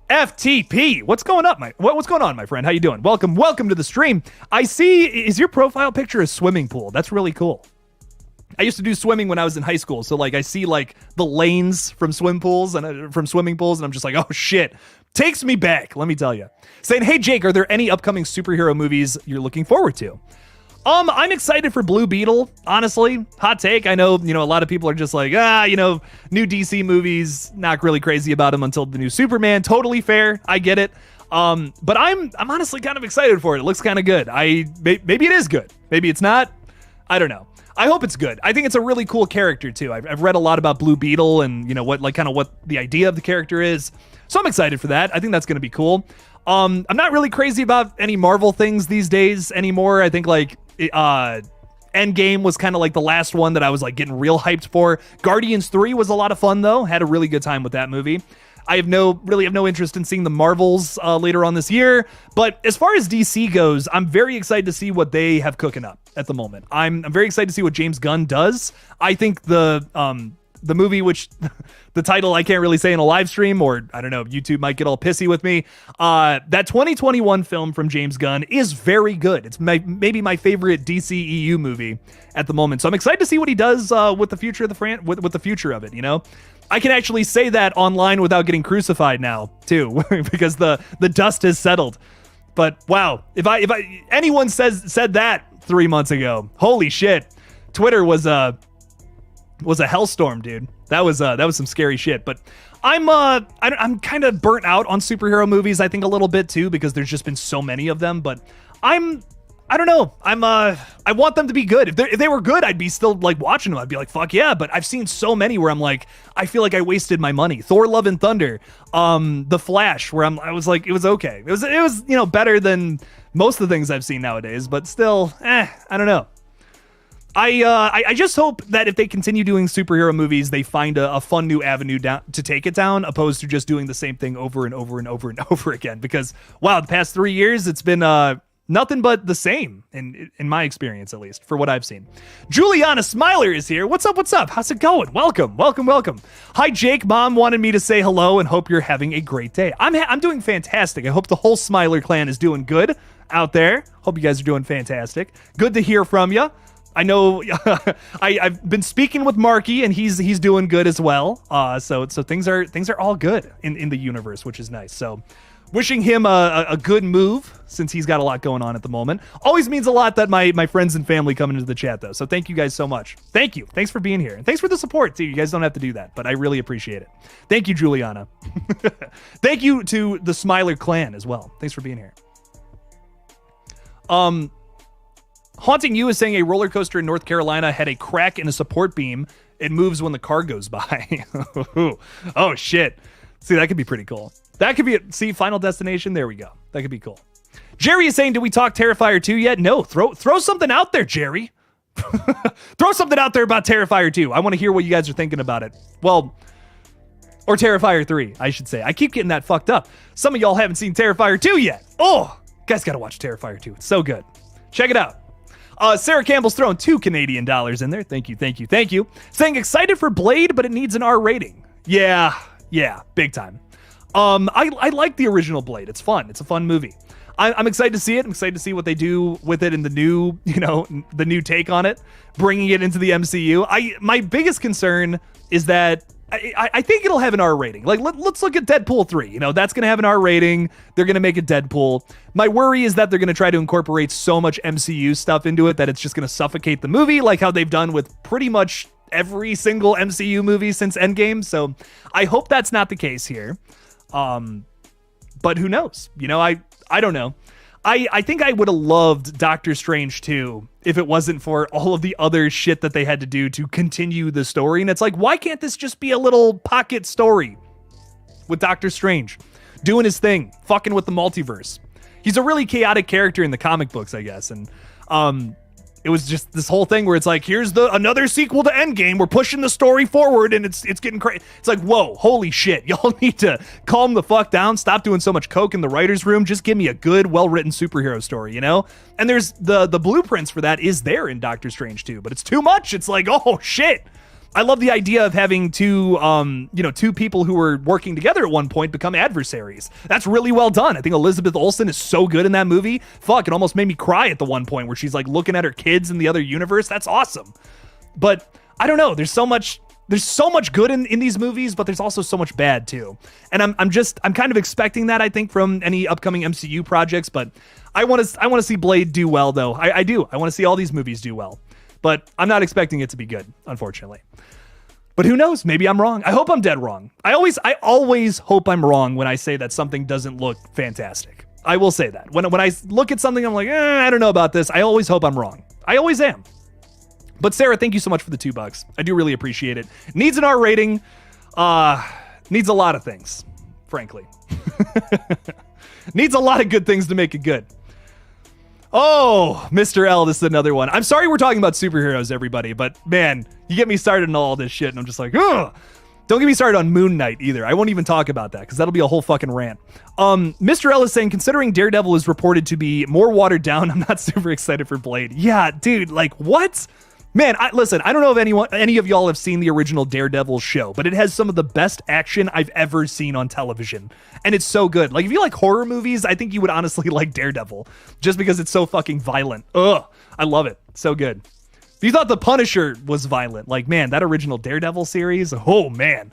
FTP, what's going on, my friend? How you doing? Welcome to the stream. I see, is your profile picture a swimming pool? That's really cool. I used to do swimming when I was in high school, so like I see like the lanes from swimming pools, and I'm just like, oh shit, takes me back. Let me tell you. Saying, hey Jake, are there any upcoming superhero movies you're looking forward to? I'm excited for Blue Beetle, honestly. Hot take. I know, a lot of people are just like, new DC movies, not really crazy about them until the new Superman. Totally fair. I get it. But I'm honestly kind of excited for it. It looks kind of good. Maybe it is good. Maybe it's not. I don't know. I hope it's good. I think it's a really cool character too. I've read a lot about Blue Beetle and what the idea of the character is. So I'm excited for that. I think that's going to be cool. I'm not really crazy about any Marvel things these days anymore. I think like Endgame was kind of like the last one that I was like getting real hyped for. Guardians 3 was a lot of fun though. Had a really good time with that movie. I really have no interest in seeing the Marvels later on this year. But as far as DC goes, I'm very excited to see what they have cooking up at the moment. I'm very excited to see what James Gunn does. I think the movie, which the title I can't really say in a live stream, or I don't know, YouTube might get all pissy with me. That 2021 film from James Gunn is very good. It's maybe my favorite DCEU movie at the moment. So I'm excited to see what he does with the future of with the future of it. You know, I can actually say that online without getting crucified now too, because the dust has settled. But wow, if anyone said that 3 months ago, holy shit, Twitter was a hellstorm, dude. That was some scary shit. But I'm kind of burnt out on superhero movies, I think a little bit too, because there's just been so many of them. But I don't know. I want them to be good. If they were good, I'd be still like watching them. I'd be like, fuck yeah. But I've seen so many where I'm like, I feel like I wasted my money. Thor: Love and Thunder, The Flash, where I was like, it was okay. It was better than most of the things I've seen nowadays. But still, I don't know. I just hope that if they continue doing superhero movies, they find a fun new avenue to take it down, opposed to just doing the same thing over and over and over and over again. Because wow, the past 3 years, it's been nothing but the same in my experience, at least for what I've seen. Juliana Smiler is here. What's up? What's up? How's it going? Welcome. Hi, Jake. Mom wanted me to say hello and hope you're having a great day. I'm doing fantastic. I hope the whole Smiler clan is doing good out there. Hope you guys are doing fantastic. Good to hear from you. I know I've been speaking with Marky and he's doing good as well. So things are all good in the universe, which is nice. So wishing him a good move since he's got a lot going on at the moment. Always means a lot that my friends and family come into the chat though. So thank you guys so much. Thank you. Thanks for being here. And thanks for the support too. You guys don't have to do that, but I really appreciate it. Thank you, Juliana. Thank you to the Smiler clan as well. Thanks for being here. Haunting You is saying a roller coaster in North Carolina had a crack in a support beam. It moves when the car goes by. Oh, shit. See, that could be pretty cool. That could be it. See, Final Destination. There we go. That could be cool. Jerry is saying, did we talk Terrifier 2 yet? No. Throw something out there, Jerry. Throw something out there about Terrifier 2. I want to hear what you guys are thinking about it. Well, or Terrifier 3, I should say. I keep getting that fucked up. Some of y'all haven't seen Terrifier 2 yet. Oh, guys got to watch Terrifier 2. It's so good. Check it out. Sarah Campbell's throwing $2 Canadian in there. Thank you. Saying excited for Blade, but it needs an R rating. Yeah, big time. I like the original Blade. It's fun. It's a fun movie. I'm excited to see it. I'm excited to see what they do with it in the new, the new take on it, bringing it into the MCU. My biggest concern is that I think it'll have an R rating. Like, let's look at Deadpool 3. That's going to have an R rating. They're going to make it Deadpool. My worry is that they're going to try to incorporate so much MCU stuff into it that it's just going to suffocate the movie, like how they've done with pretty much every single MCU movie since Endgame. So I hope that's not the case here. But who knows? I don't know. I think I would have loved Doctor Strange 2 if it wasn't for all of the other shit that they had to do to continue the story. And it's like, why can't this just be a little pocket story with Doctor Strange doing his thing, fucking with the multiverse? He's a really chaotic character in the comic books, I guess. And it was just this whole thing where it's like, here's another sequel to Endgame. We're pushing the story forward and it's getting crazy. It's like, whoa, holy shit. Y'all need to calm the fuck down. Stop doing so much coke in the writer's room. Just give me a good, well-written superhero story, And there's the blueprints for that is there in Doctor Strange 2, but it's too much. It's like, oh shit. I love the idea of having two people who were working together at one point become adversaries. That's really well done. I think Elizabeth Olsen is so good in that movie. Fuck, it almost made me cry at the one point where she's like looking at her kids in the other universe. That's awesome. But I don't know. There's so much good in these movies, but there's also so much bad too. And I'm kind of expecting that, I think, from any upcoming MCU projects. But I want to see Blade do well, though. I do. I want to see all these movies do well. But I'm not expecting it to be good, unfortunately. But who knows? Maybe I'm wrong. I hope I'm dead wrong. I always hope I'm wrong when I say that something doesn't look fantastic. I will say that. When I look at something, I'm like, I don't know about this. I always hope I'm wrong. I always am. But Sarah, thank you so much for the $2. I do really appreciate it. Needs an R rating. Needs a lot of things, frankly. Needs a lot of good things to make it good. Oh, Mr. L, this is another one. I'm sorry we're talking about superheroes, everybody, but man, you get me started on all this shit, and I'm just like, ugh. Don't get me started on Moon Knight either. I won't even talk about that because that'll be a whole fucking rant. Mr. L is saying, considering Daredevil is reported to be more watered down, I'm not super excited for Blade. Yeah, dude, like what? Man, listen, I don't know if any of y'all have seen the original Daredevil show, but it has some of the best action I've ever seen on television. And it's so good. Like, if you like horror movies, I think you would honestly like Daredevil just because it's so fucking violent. Ugh, I love it. So good. If you thought The Punisher was violent, like, man, that original Daredevil series, oh, man.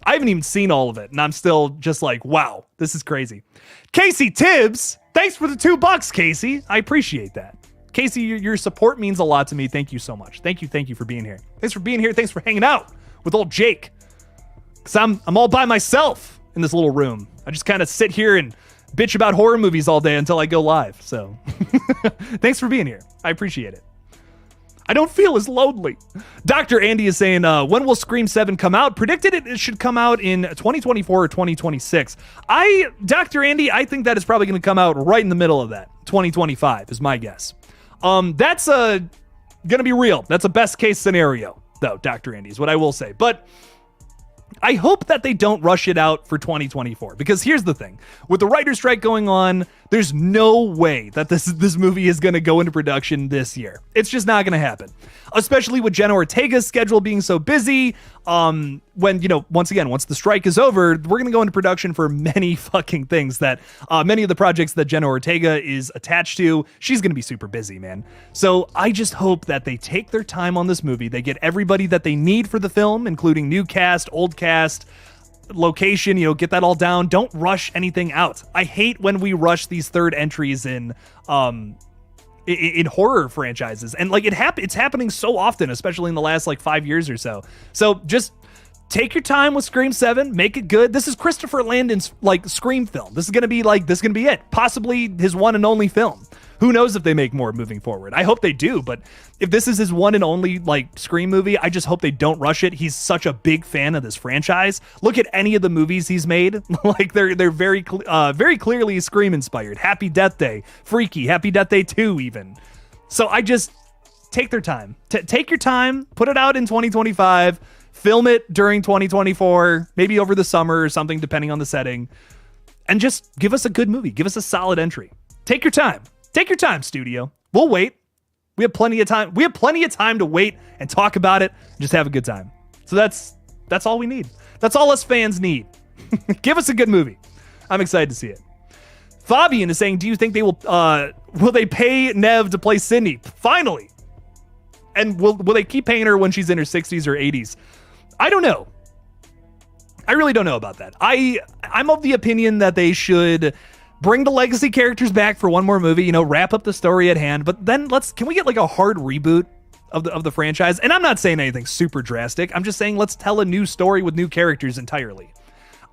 I haven't even seen all of it, and I'm still just like, wow, this is crazy. Casey Tibbs, thanks for the $2, Casey. I appreciate that. Casey, your support means a lot to me. Thank you so much. Thank you for being here. Thanks for being here. Thanks for hanging out with old Jake. Because I'm all by myself in this little room. I just kind of sit here and bitch about horror movies all day until I go live. So thanks for being here. I appreciate it. I don't feel as lonely. Dr. Andy is saying, when will Scream 7 come out? Predicted it should come out in 2024 or 2026. Dr. Andy, I think that is probably going to come out right in the middle of that. 2025 is my guess. That's going to be real. That's a best case scenario, though, Dr. Andy, is what I will say. But I hope that they don't rush it out for 2024, because here's the thing. With the writer's strike going on, there's no way that this movie is going to go into production this year. It's just not going to happen, especially with Jenna Ortega's schedule being so busy. When, once the strike is over, we're going to go into production for many fucking things that many of the projects that Jenna Ortega is attached to. She's going to be super busy, man. So I just hope that they take their time on this movie. They get everybody that they need for the film, including new cast, old cast, location, get that all down. Don't rush anything out. I hate when we rush these third entries in horror franchises, and like it's happening so often, especially in the last like 5 years or so. So just take your time with Scream 7, make it good. This is Christopher Landon's like Scream film. This is gonna be it. Possibly his one and only film. Who knows if they make more moving forward? I hope they do, but if this is his one and only like Scream movie, I just hope they don't rush it. He's such a big fan of this franchise. Look at any of the movies he's made. Like they're very clearly Scream inspired. Happy Death Day, Freaky, Happy Death Day 2 even. So I just take their time. Take your time, put it out in 2025, film it during 2024, maybe over the summer or something, depending on the setting, and just give us a good movie. Give us a solid entry. Take your time. Take your time, studio. We'll wait. We have plenty of time. We have plenty of time to wait and talk about it and just have a good time. So that's all we need. That's all us fans need. Give us a good movie. I'm excited to see it. Fabian is saying, do you think they will they pay Nev to play Sydney? Finally. And will they keep paying her when she's in her 60s or 80s? I don't know. I really don't know about that. I'm of the opinion that they should bring the legacy characters back for one more movie, wrap up the story at hand, but then can we get like a hard reboot of the franchise? And I'm not saying anything super drastic. I'm just saying let's tell a new story with new characters entirely.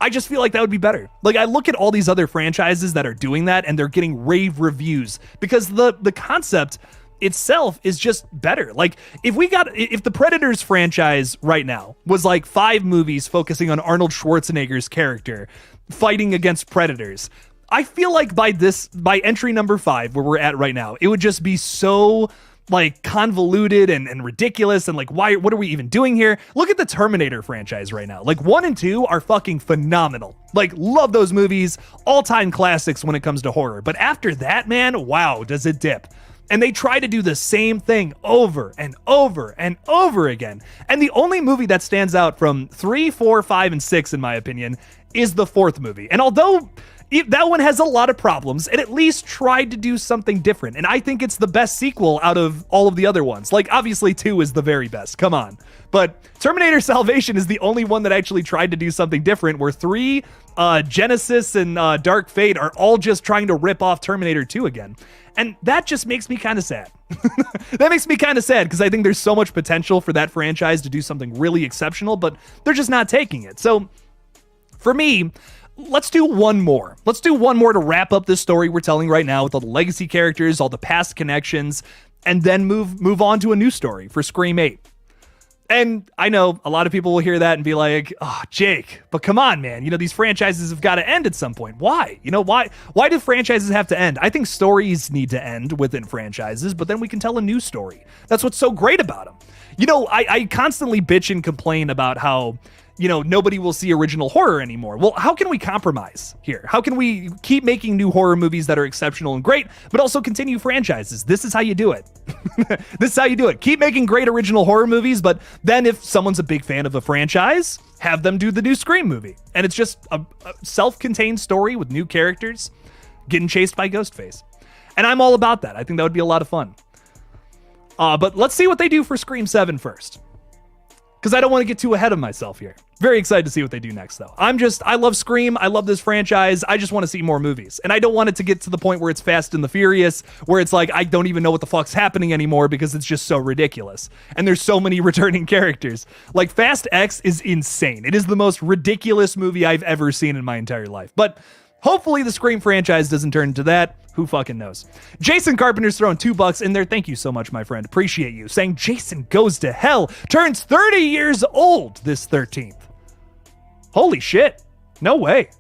I just feel like that would be better. Like I look at all these other franchises that are doing that and they're getting rave reviews because the concept itself is just better. Like if the Predators franchise right now was like 5 movies focusing on Arnold Schwarzenegger's character fighting against predators, I feel like by entry number 5, where we're at right now, it would just be so like convoluted and ridiculous and like what are we even doing here? Look at the Terminator franchise right now. Like 1 and 2 are fucking phenomenal. Like love those movies, all-time classics when it comes to horror. But after that, man, wow, does it dip. And they try to do the same thing over and over and over again. And the only movie that stands out from 3, 4, 5, and 6, in my opinion, is the 4th movie. And although that one has a lot of problems, it at least tried to do something different. And I think it's the best sequel out of all of the other ones. Like, obviously, 2 is the very best. Come on. But Terminator Salvation is the only one that actually tried to do something different, where 3, Genesis, and Dark Fate are all just trying to rip off Terminator 2 again. And that just makes me kind of sad. That makes me kind of sad because I think there's so much potential for that franchise to do something really exceptional, but they're just not taking it. So, for me, let's do one more. Let's do one more to wrap up this story we're telling right now with all the legacy characters, all the past connections, and then move on to a new story for Scream 8. And I know a lot of people will hear that and be like, oh, Jake, but come on, man. You know, these franchises have got to end at some point. Why? You know, why do franchises have to end? I think stories need to end within franchises, but then we can tell a new story. That's what's so great about them. You know, I constantly bitch and complain about how, you know, nobody will see original horror anymore. Well, how can we compromise here? How can we keep making new horror movies that are exceptional and great, but also continue franchises? This is how you do it. This is how you do it. Keep making great original horror movies, but then if someone's a big fan of a franchise, have them do the new Scream movie. And it's just a self-contained story with new characters getting chased by Ghostface. And I'm all about that. I think that would be a lot of fun. But let's see what they do for Scream 7 first, because I don't want to get too ahead of myself here. Very excited to see what they do next, though. I love Scream. I love this franchise. I just want to see more movies. And I don't want it to get to the point where it's Fast and the Furious, where it's like, I don't even know what the fuck's happening anymore because it's just so ridiculous. And there's so many returning characters. Like, Fast X is insane. It is the most ridiculous movie I've ever seen in my entire life. But hopefully the Scream franchise doesn't turn into that. Who fucking knows? Jason Carpenter's throwing $2 in there. Thank you so much, my friend. Appreciate you. Saying Jason Goes to Hell turns 30 years old this 13th. Holy shit. No way.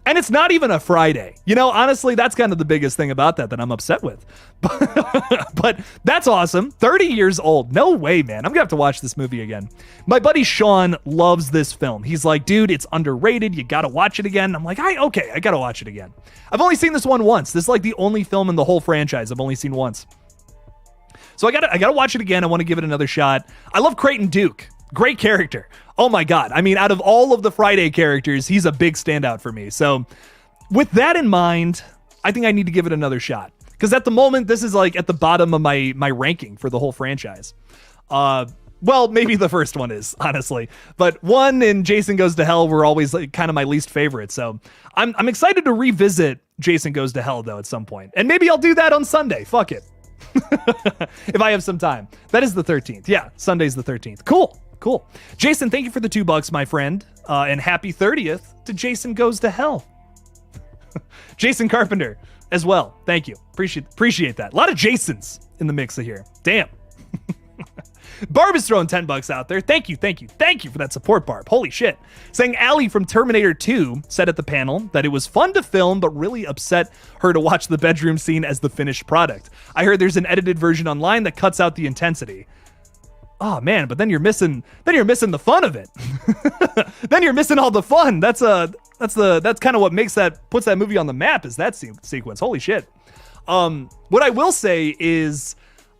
And it's not even a Friday. You know, honestly, that's kind of the biggest thing about that I'm upset with. But that's awesome. 30 years old. No way, man. I'm going to have to watch this movie again. My buddy Sean loves this film. He's like, dude, it's underrated. You got to watch it again. I'm like, okay, I got to watch it again. I've only seen this one once. This is like the only film in the whole franchise I've only seen once. So I got to watch it again. I want to give it another shot. I love Creighton Duke. Great character. Oh my God. I mean, out of all of the Friday characters, he's a big standout for me. So with that in mind, I think I need to give it another shot. Because at the moment, this is like at the bottom of my ranking for the whole franchise. Well, maybe the first one is, honestly. But 1 and Jason Goes to Hell were always like kind of my least favorite. So I'm excited to revisit Jason Goes to Hell, though, at some point. And maybe I'll do that on Sunday. Fuck it. If I have some time. That is the 13th. Yeah, Sunday's the 13th. Cool. Jason, thank you for the $2, my friend. And happy 30th to Jason Goes to Hell. Jason Carpenter as well. Thank you. Appreciate that. A lot of Jasons in the mix here. Damn. Barb is throwing $10 out there. Thank you for that support, Barb. Holy shit. Saying Allie from Terminator 2 said at the panel that it was fun to film, but really upset her to watch the bedroom scene as the finished product. I heard there's an edited version online that cuts out the intensity. Oh man, but then you're missing the fun of it. Then you're missing all the fun. That's kind of what puts that movie on the map, is that sequence. Holy shit. What I will say is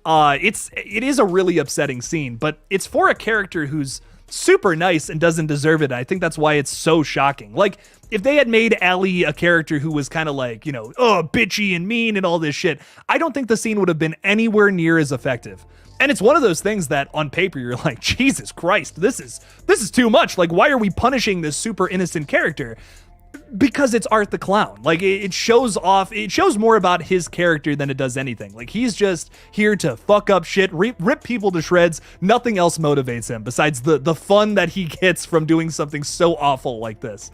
it is a really upsetting scene, but it's for a character who's super nice and doesn't deserve it. I think that's why it's so shocking. Like, if they had made Allie a character who was kind of like, you know, bitchy and mean and all this shit, I don't think the scene would have been anywhere near as effective. And it's one of those things that on paper you're like, Jesus Christ, this is too much. Like, why are we punishing this super innocent character? Because it's Art the Clown. Like, it shows more about his character than it does anything. Like, he's just here to fuck up shit, rip people to shreds. Nothing else motivates him besides the fun that he gets from doing something so awful like this.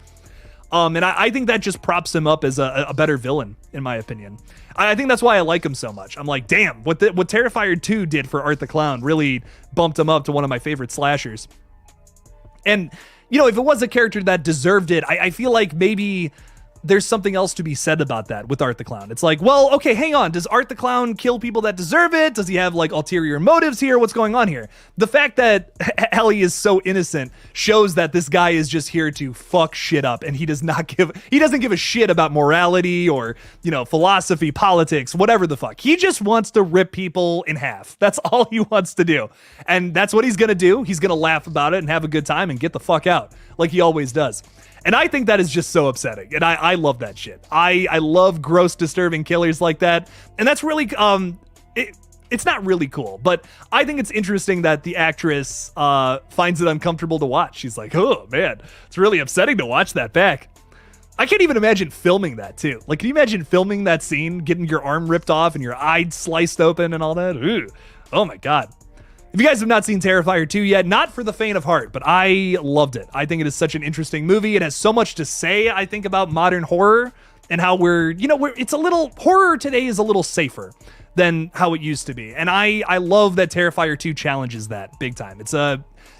And I think that just props him up as a better villain, in my opinion. I think that's why I like him so much. I'm like, damn, what Terrifier 2 did for Art the Clown really bumped him up to one of my favorite slashers. And, you know, if it was a character that deserved it, I feel like maybe there's something else to be said about that with Art the Clown. It's like, well, okay, hang on. Does Art the Clown kill people that deserve it? Does he have like ulterior motives here? What's going on here? The fact that Ellie is so innocent shows that this guy is just here to fuck shit up, and he doesn't give a shit about morality or, you know, philosophy, politics, whatever the fuck. He just wants to rip people in half. That's all he wants to do. And that's what he's going to do. He's going to laugh about it and have a good time and get the fuck out like he always does. And I think that is just so upsetting. And I love that shit. I love gross, disturbing killers like that. And that's really, it's not really cool, but I think it's interesting that the actress finds it uncomfortable to watch. She's like, oh man, it's really upsetting to watch that back. I can't even imagine filming that too. Like, can you imagine filming that scene, getting your arm ripped off and your eye sliced open and all that? Ooh. Oh my God. If you guys have not seen Terrifier 2 yet, not for the faint of heart, but I loved it. I think it is such an interesting movie. It has so much to say, I think, about modern horror and how horror today is a little safer than how it used to be. And I love that Terrifier 2 challenges that big time. It's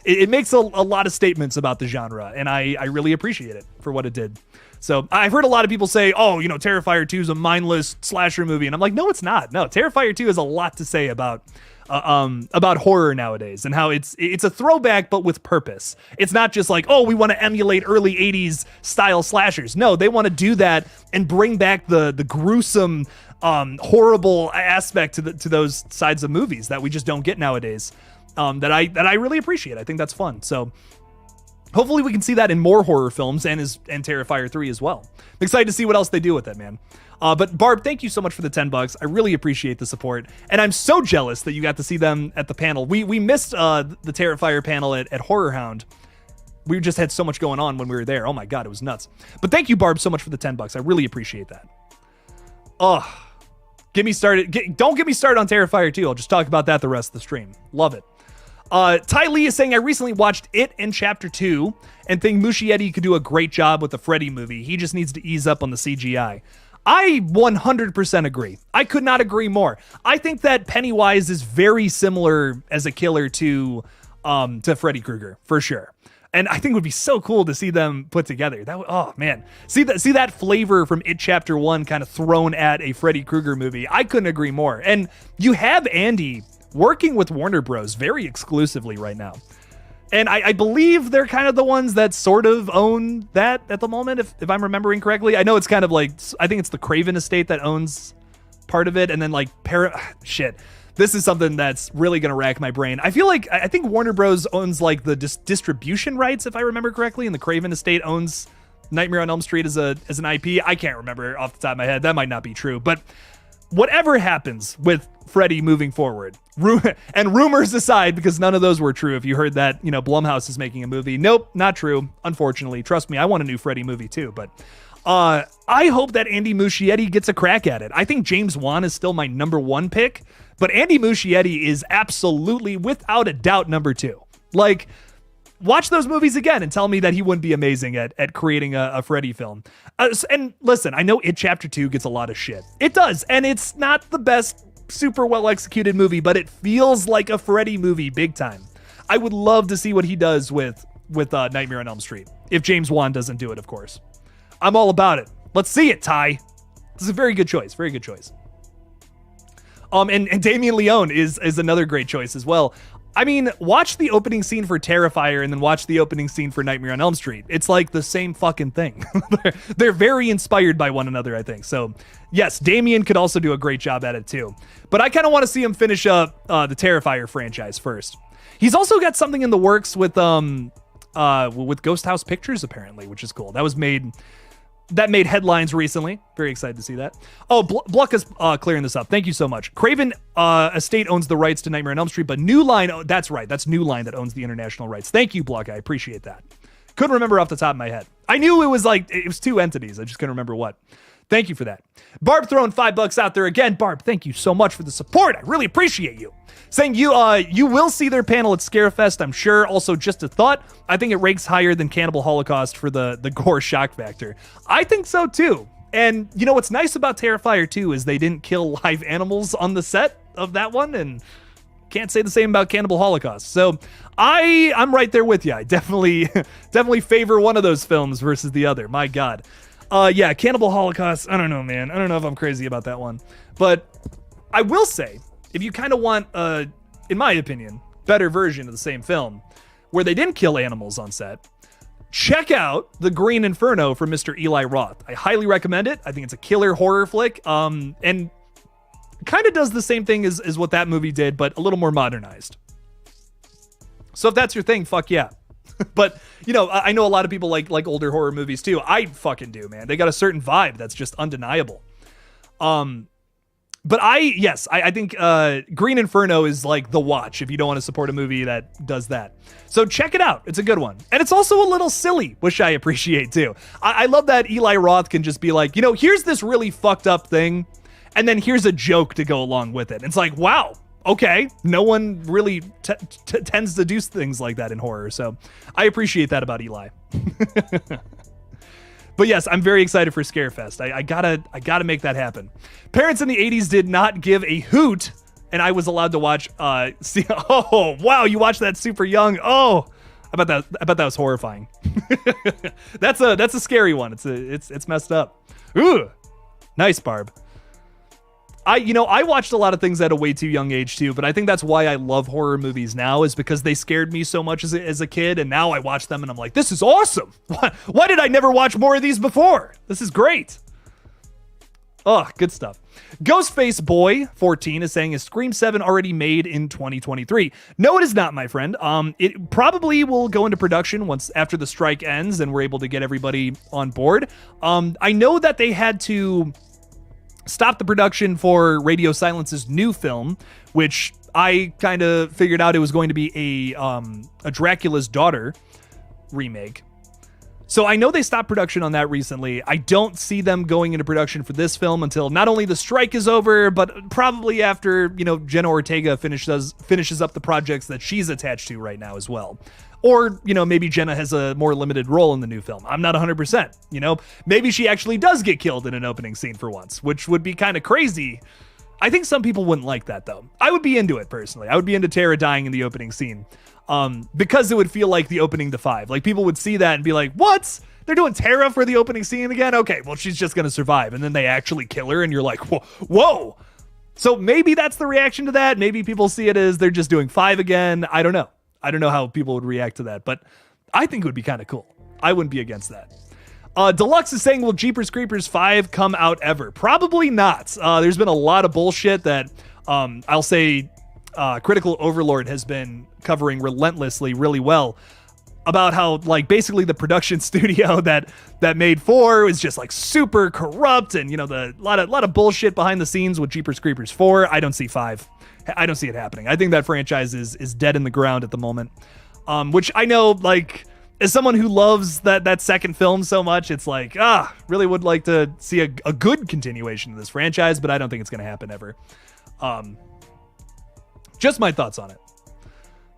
it makes a lot of statements about the genre, and I really appreciate it for what it did. So I've heard a lot of people say, oh, you know, Terrifier 2 is a mindless slasher movie. And I'm like, no, it's not. No, Terrifier 2 has a lot to say about horror nowadays and how it's a throwback, but with purpose. It's not just like, oh, we want to emulate early 80s style slashers. No, they want to do that and bring back the gruesome, horrible aspect to those sides of movies that we just don't get nowadays. That I really appreciate. I think that's fun. So hopefully we can see that in more horror films and Terrifier 3 as well. I'm excited to see what else they do with it, man. But Barb, thank you so much for the $10. I really appreciate the support. And I'm so jealous that you got to see them at the panel. We missed the Terrifier panel at Horror Hound. We just had so much going on when we were there. Oh my God, it was nuts. But thank you, Barb, so much for the $10. I really appreciate that. Oh, get me started. Don't get me started on Terrifier 2. I'll just talk about that the rest of the stream. Love it. Ty Lee is saying, I recently watched It in Chapter 2 and think Muschietti could do a great job with the Freddy movie. He just needs to ease up on the CGI. I 100% agree. I could not agree more. I think that Pennywise is very similar as a killer to Freddy Krueger, for sure. And I think it would be so cool to see them put together. Oh man, see that flavor from It Chapter 1 kind of thrown at a Freddy Krueger movie. I couldn't agree more. And you have Andy working with Warner Bros. Very exclusively right now. And I believe they're kind of the ones that sort of own that at the moment, if I'm remembering correctly. I know it's kind of like, I think it's the Craven estate that owns part of it. And then like, shit. This is something that's really going to rack my brain. I think Warner Bros. Owns like the distribution rights, if I remember correctly. And the Craven estate owns Nightmare on Elm Street as an IP. I can't remember off the top of my head. That might not be true. But whatever happens with Freddy moving forward, and rumors aside, because none of those were true. If you heard that, you know, Blumhouse is making a movie. Nope, not true. Unfortunately, trust me, I want a new Freddy movie too. But I hope that Andy Muschietti gets a crack at it. I think James Wan is still my number 1 pick, but Andy Muschietti is absolutely, without a doubt, number 2. Like, watch those movies again and tell me that he wouldn't be amazing at creating a Freddy film. And listen, I know It Chapter 2 gets a lot of shit. It does, and it's not the best, super well executed movie, but it feels like a Freddy movie big time. I would love to see what he does with Nightmare on Elm Street. If James Wan doesn't do it, of course. I'm all about it. Let's see it, Ty. This is a very good choice. Very good choice. And Damien Leone is another great choice as well. I mean, watch the opening scene for Terrifier and then watch the opening scene for Nightmare on Elm Street. It's like the same fucking thing. They're very inspired by one another, I think. So, yes, Damien could also do a great job at it too. But I kind of want to see him finish up the Terrifier franchise first. He's also got something in the works with Ghost House Pictures, apparently, which is cool. That made headlines recently. Very excited to see that. Oh, Bluck is clearing this up. Thank you so much. Craven Estate owns the rights to Nightmare on Elm Street, but New Line, that's right. That's New Line that owns the international rights. Thank you, Bluck. I appreciate that. Couldn't remember off the top of my head. I knew it was 2 entities. I just couldn't remember what. Thank you for that. Barb throwing $5 out there again. Barb, thank you so much for the support. I really appreciate you. Saying you will see their panel at Scarefest, I'm sure. Also, just a thought, I think it ranks higher than Cannibal Holocaust for the gore shock factor. I think so too. And you know what's nice about Terrifier 2 is they didn't kill live animals on the set of that one, and can't say the same about Cannibal Holocaust. So I'm right there with you. I definitely favor one of those films versus the other. My God. Yeah, Cannibal Holocaust, I don't know, man. I don't know if I'm crazy about that one. But I will say, if you kind of want, in my opinion, better version of the same film, where they didn't kill animals on set, check out The Green Inferno from Mr. Eli Roth. I highly recommend it. I think it's a killer horror flick, and kind of does the same thing as what that movie did, but a little more modernized. So if that's your thing, fuck yeah. But, you know, I know a lot of people like older horror movies too. I fucking do, man. They got a certain vibe that's just undeniable. But I think Green Inferno is like the watch if you don't want to support a movie that does that. So check it out. It's a good one. And it's also a little silly, which I appreciate too. I love that Eli Roth can just be like, you know, here's this really fucked up thing, and then here's a joke to go along with it. And it's like, wow. Okay, no one really tends to do things like that in horror, so I appreciate that about Eli. But yes, I'm very excited for Scarefest. I gotta make that happen. Parents in the 80s did not give a hoot and I was allowed to watch. See, oh wow, you watched that super young. Oh, I bet that was horrifying. That's a scary one. It's messed up. Ooh, nice, Barb. I watched a lot of things at a way too young age too, but I think that's why I love horror movies now, is because they scared me so much as a kid, and now I watch them and I'm like, this is awesome. Why did I never watch more of these before? This is great. Oh, good stuff. Ghostface Boy 14 is saying, is Scream 7 already made in 2023? No, it is not, my friend. It probably will go into production once after the strike ends and we're able to get everybody on board. I know that they had to stop the production for Radio Silence's new film, which I kind of figured out it was going to be a Dracula's Daughter remake. So I know they stopped production on that recently. I don't see them going into production for this film until not only the strike is over, but probably after, Jenna Ortega finishes up the projects that she's attached to right now as well. Or, maybe Jenna has a more limited role in the new film. I'm not 100%, Maybe she actually does get killed in an opening scene for once, which would be kind of crazy. I think some people wouldn't like that, though. I would be into it, personally. I would be into Tara dying in the opening scene. Because it would feel like the opening to 5. Like, people would see that and be like, what? They're doing Tara for the opening scene again? Okay, well, she's just going to survive. And then they actually kill her, and you're like, whoa. So maybe that's the reaction to that. Maybe people see it as they're just doing 5 again. I don't know. I don't know how people would react to that, but I think it would be kind of cool. I wouldn't be against that. Deluxe is saying, will Jeepers Creepers 5 come out ever? Probably not. There's been a lot of bullshit that I'll say Critical Overlord has been covering relentlessly really well about how, like, basically the production studio that made 4 is just like super corrupt, and the lot of bullshit behind the scenes with Jeepers Creepers 4. I don't see 5. I don't see it happening. I think that franchise is dead in the ground at the moment. Which I know, like, as someone who loves that second film so much, it's like, really would like to see a good continuation of this franchise, but I don't think it's going to happen ever. Just my thoughts on it.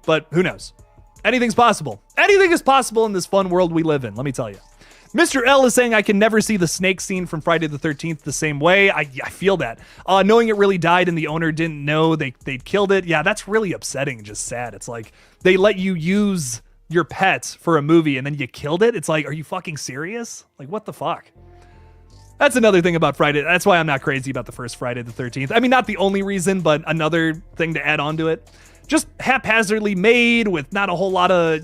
But who knows? Anything's possible. Anything is possible in this fun world we live in, let me tell you. Mr. L is saying, I can never see the snake scene from Friday the 13th the same way. I feel that. Knowing it really died and the owner didn't know they'd killed it. Yeah, that's really upsetting and just sad. It's like they let you use your pet for a movie and then you killed it. It's like, are you fucking serious? Like, what the fuck? That's another thing about Friday. That's why I'm not crazy about the first Friday the 13th. I mean, not the only reason, but another thing to add on to it. Just haphazardly made with not a whole lot of,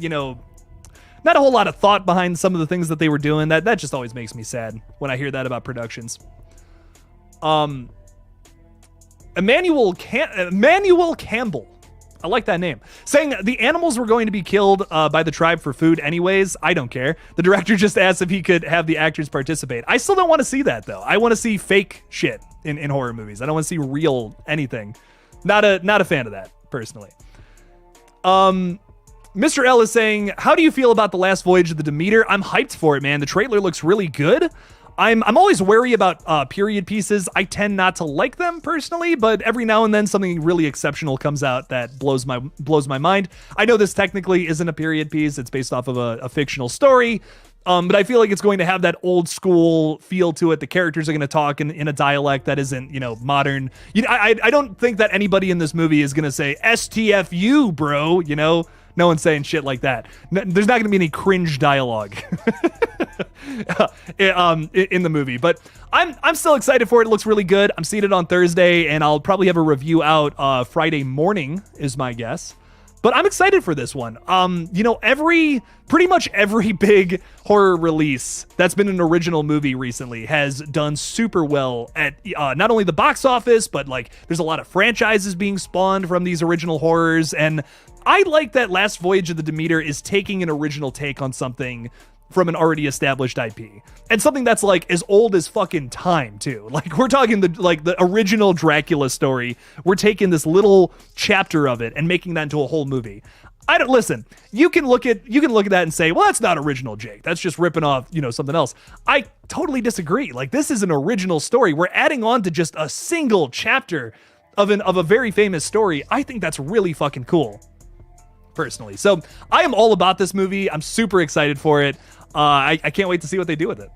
thought behind some of the things that they were doing. That just always makes me sad when I hear that about productions. Emmanuel Campbell. I like that name. Saying the animals were going to be killed by the tribe for food anyways. I don't care. The director just asked if he could have the actors participate. I still don't want to see that, though. I want to see fake shit in horror movies. I don't want to see real anything. Not a fan of that, personally. Mr. L is saying, how do you feel about The Last Voyage of the Demeter? I'm hyped for it, man. The trailer looks really good. I'm always wary about period pieces. I tend not to like them personally, but every now and then something really exceptional comes out that blows my mind. I know this technically isn't a period piece. It's based off of a fictional story. But I feel like it's going to have that old school feel to it. The characters are going to talk in a dialect that isn't, modern. I don't think that anybody in this movie is going to say STFU, bro. No one's saying shit like that. There's not going to be any cringe dialogue in the movie. But I'm still excited for it. It looks really good. I'm seeing it on Thursday, and I'll probably have a review out Friday morning, is my guess. But I'm excited for this one. Pretty much every big horror release that's been an original movie recently has done super well at not only the box office, but like there's a lot of franchises being spawned from these original horrors. And I like that Last Voyage of the Demeter is taking an original take on something from an already established IP. And something that's like as old as fucking time too. Like we're talking the original Dracula story. We're taking this little chapter of it and making that into a whole movie. Listen, you can look at that and say, well, that's not original, Jake. That's just ripping off, something else. I totally disagree. Like this is an original story. We're adding on to just a single chapter of a very famous story. I think that's really fucking cool, personally. So I am all about this movie. I'm super excited for it. I can't wait to see what they do with it.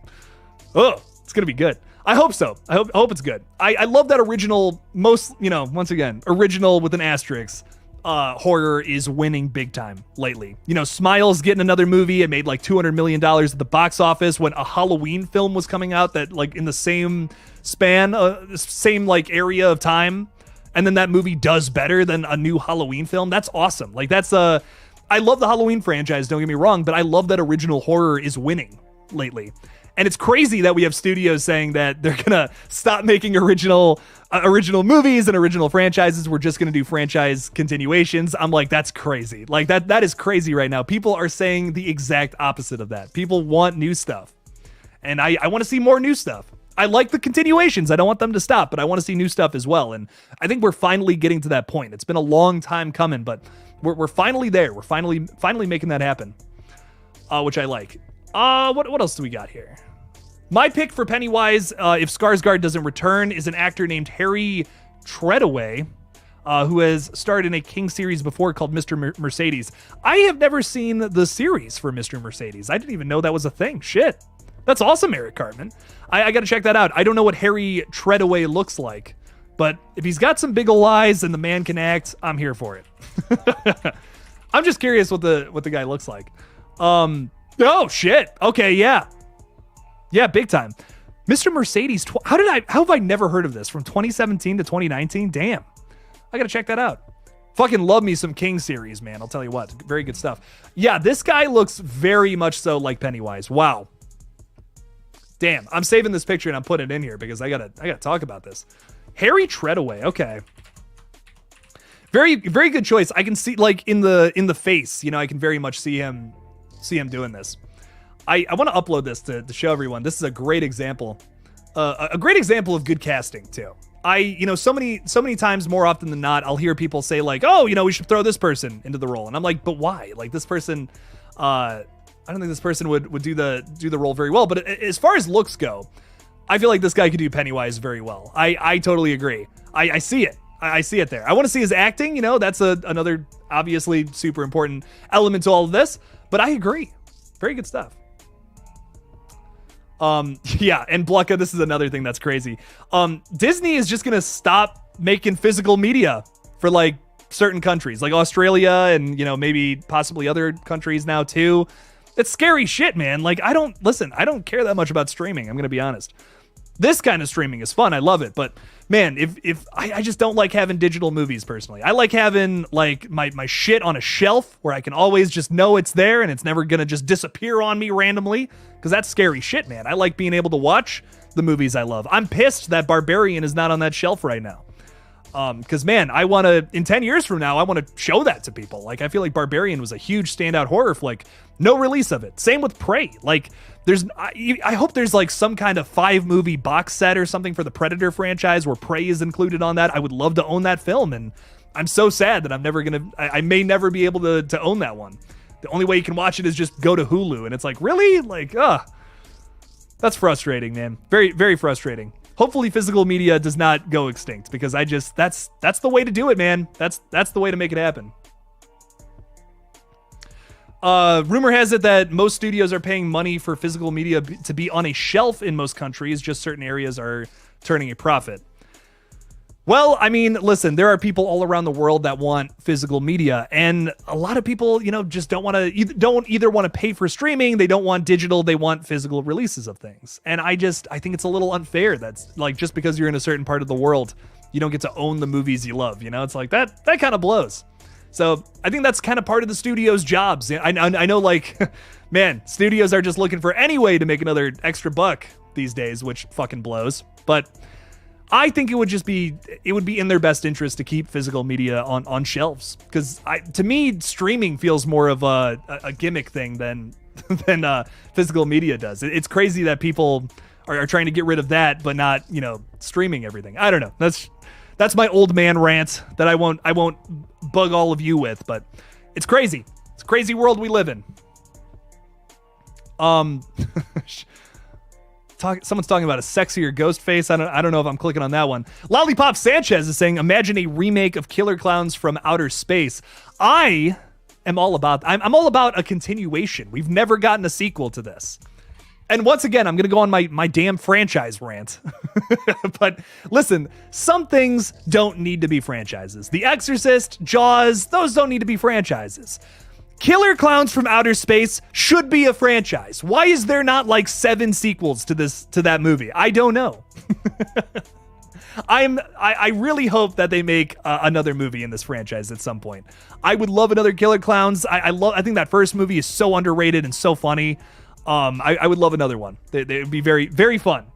Oh, it's going to be good. I hope so. I hope it's good. I love that original, once again, original with an asterisk. Horror is winning big time lately. Smile's getting another movie. It made like $200 million at the box office when a Halloween film was coming out that like in the same span, same like area of time. And then that movie does better than a new Halloween film. That's awesome. Like I love the Halloween franchise, don't get me wrong, but I love that original horror is winning lately. And it's crazy that we have studios saying that they're gonna stop making original movies and original franchises. We're just gonna do franchise continuations. I'm like, that's crazy. Like that is crazy right now. People are saying the exact opposite of that. People want new stuff. And I want to see more new stuff. I like the continuations. I don't want them to stop, but I want to see new stuff as well. And I think we're finally getting to that point. It's been a long time coming, but we're finally there. We're finally making that happen, which I like. What else do we got here? My pick for Pennywise, if Skarsgård doesn't return, is an actor named Harry Treadaway, who has starred in a King series before called Mr. Mercedes. I have never seen the series for Mr. Mercedes. I didn't even know that was a thing. Shit. That's awesome, Eric Cartman. I got to check that out. I don't know what Harry Treadaway looks like, but if he's got some big ol' eyes and the man can act, I'm here for it. I'm just curious what the guy looks like. Oh shit. Okay, yeah. Yeah, big time. Mr. Mercedes, how have I never heard of this? From 2017 to 2019? Damn. I got to check that out. Fucking love me some King series, man. I'll tell you what. Very good stuff. Yeah, this guy looks very much so like Pennywise. Wow. Damn, I'm saving this picture and I'm putting it in here because I gotta talk about this. Harry Treadaway, okay. Very, very good choice. I can see like in the face, I can very much see him doing this. I want to upload this to show everyone. This is a great example. A great example of good casting too. So many times more often than not, I'll hear people say like, oh, we should throw this person into the role. And I'm like, but why? Like this person, I don't think this person would do the role very well. But as far as looks go, I feel like this guy could do Pennywise very well. I totally agree. I see it. I see it there. I want to see his acting. That's another obviously super important element to all of this. But I agree. Very good stuff. Yeah, and Blucka, this is another thing that's crazy. Disney is just gonna stop making physical media for like certain countries, like Australia and maybe possibly other countries now too. It's scary shit, man. Like I don't care that much about streaming. I'm gonna be honest. This kind of streaming is fun. I love it, but man, if I just don't like having digital movies personally. I like having like my shit on a shelf where I can always just know it's there and it's never gonna just disappear on me randomly, because that's scary shit, man. I like being able to watch the movies I love. I'm pissed that Barbarian is not on that shelf right now. Because man, in 10 years from now, I want to show that to people. Like, I feel like Barbarian was a huge standout horror flick. No release of it. Same with Prey. Like, I hope there's like some kind of 5-movie box set or something for the Predator franchise where Prey is included on that. I would love to own that film, and I'm so sad that I may never be able to own that one. The only way you can watch it is just go to Hulu, and it's like, really? Like, that's frustrating, man. Very, very frustrating. Hopefully physical media does not go extinct, because that's the way to do it, man. That's the way to make it happen. Rumor has it that most studios are paying money for physical media to be on a shelf in most countries. Just certain areas are turning a profit. Well, I mean, listen, there are people all around the world that want physical media, and a lot of people, just don't either want to pay for streaming, they don't want digital, they want physical releases of things. And I think it's a little unfair. That's like, just because you're in a certain part of the world, you don't get to own the movies you love. It's like that kind of blows. So I think that's kind of part of the studio's jobs. I know, like, man, studios are just looking for any way to make another extra buck these days, which fucking blows. But I think it would be in their best interest to keep physical media on shelves, because to me, streaming feels more of a gimmick thing than physical media does. It's crazy that people are trying to get rid of that, but not streaming everything. I don't know. That's my old man rant that I won't bug all of you with, but it's crazy. It's a crazy world we live in. Someone's talking about a sexier ghost face. I don't know if I'm clicking on that one. Lollipop Sanchez is saying, imagine a remake of Killer Clowns from Outer Space. I'm all about a continuation. We've never gotten a sequel to this. And once again, I'm going to go on my damn franchise rant. But listen, some things don't need to be franchises. The Exorcist, Jaws, those don't need to be franchises. Killer Clowns from Outer Space should be a franchise. Why is there not like 7 sequels to that movie? I don't know. I really hope that they make another movie in this franchise at some point. I would love another Killer Clowns. I think that first movie is so underrated and so funny. I would love another one. They would be very, very fun.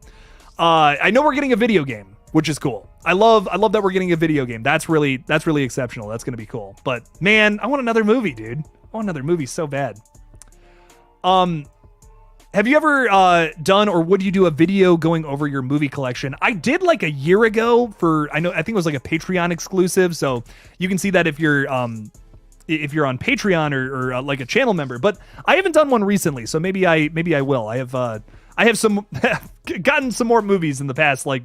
I know we're getting a video game, which is cool. I love that we're getting a video game. That's really exceptional. That's gonna be cool. But man, I want another movie, dude. I want another movie so bad. Have you ever done, or would you do a video going over your movie collection? I did like a year ago I think it was like a Patreon exclusive, so you can see that if you're on Patreon or like a channel member. But I haven't done one recently, so maybe I will. I have some gotten some more movies in the past, like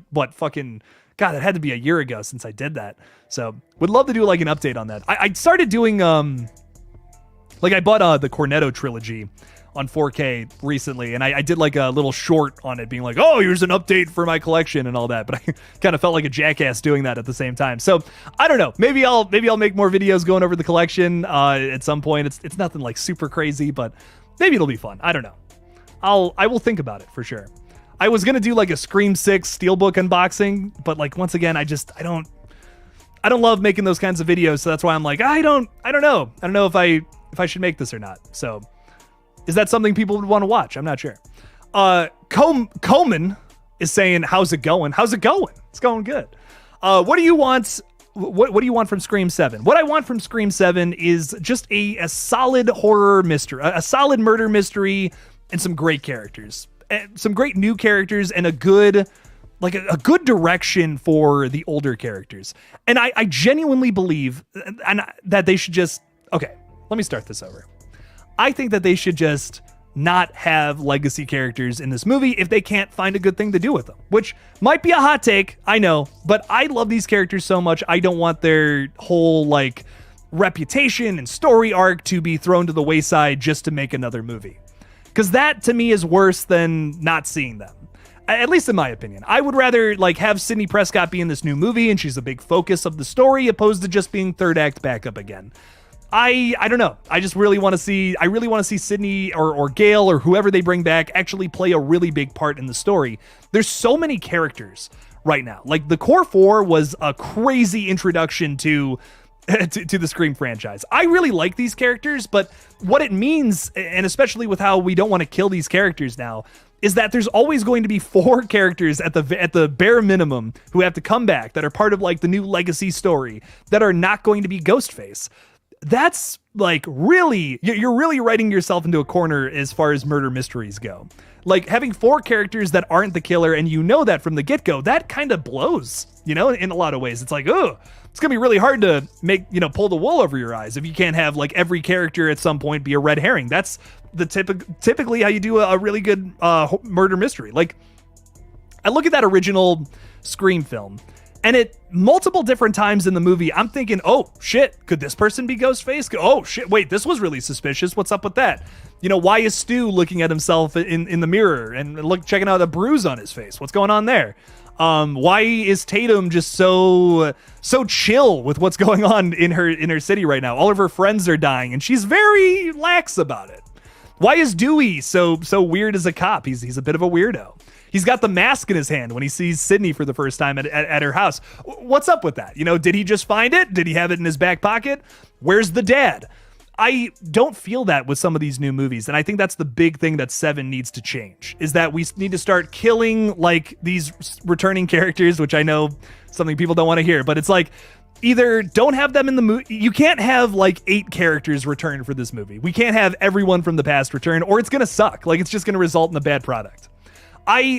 God, it had to be a year ago since I did that. So would love to do like an update on that. I started doing I bought the Cornetto trilogy on 4K recently, and I did like a little short on it being like, oh, here's an update for my collection and all that, but I kind of felt like a jackass doing that at the same time. So I don't know, maybe I'll make more videos going over the collection at some point. It's nothing like super crazy, but maybe it'll be fun. I don't know. I will think about it for sure. I was gonna do like a Scream 6 Steelbook unboxing, but like once again, I don't love making those kinds of videos, so that's why I'm like, I don't know if I should make this or not. So is that something people would want to watch? I'm not sure. Coleman is saying, how's it going? How's it going? It's going good. What do you want? What do you want from Scream 7? What I want from Scream 7 is just a solid horror mystery, a solid murder mystery, and some great characters, and some great new characters, and a good direction for the older characters. And I genuinely believe that they should just, okay, let me start this over. I think that they should just not have legacy characters in this movie if they can't find a good thing to do with them, which might be a hot take, I know, but I love these characters so much. I don't want their whole like reputation and story arc to be thrown to the wayside just to make another movie, because that to me is worse than not seeing them. At least in my opinion. I would rather like have Sidney Prescott be in this new movie and she's a big focus of the story, opposed to just being third act backup again. I don't know. I really want to see Sydney or Gail or whoever they bring back actually play a really big part in the story. There's so many characters right now. Like the core 4 was a crazy introduction to the Scream franchise. I really like these characters, but what it means, and especially with how we don't want to kill these characters now, is that there's always going to be 4 characters at the bare minimum who have to come back that are part of like the new legacy story that are not going to be Ghostface. That's like really, you're really writing yourself into a corner as far as murder mysteries go. Like having 4 characters that aren't the killer, and you know that from the get-go, that kind of blows, in a lot of ways. It's like, oh, it's gonna be really hard to make, pull the wool over your eyes if you can't have like every character at some point be a red herring. That's the typically how you do a really good murder mystery. Like I look at that original Scream film, and at multiple different times in the movie, I'm thinking, oh, shit, could this person be Ghostface? Oh, shit, wait, this was really suspicious. What's up with that? Why is Stu looking at himself in the mirror and checking out a bruise on his face? What's going on there? Why is Tatum just so chill with what's going on in her city right now? All of her friends are dying, and she's very lax about it. Why is Dewey so weird as a cop? He's a bit of a weirdo. He's got the mask in his hand when he sees Sydney for the first time at her house. What's up with that? Did he just find it? Did he have it in his back pocket? Where's the dad? I don't feel that with some of these new movies, and I think that's the big thing that 7 needs to change, is that we need to start killing like these returning characters, which I know something people don't want to hear, but it's like, either don't have them in the movie. You can't have like 8 characters return for this movie. We can't have everyone from the past return, or it's gonna suck. Like it's just gonna result in a bad product.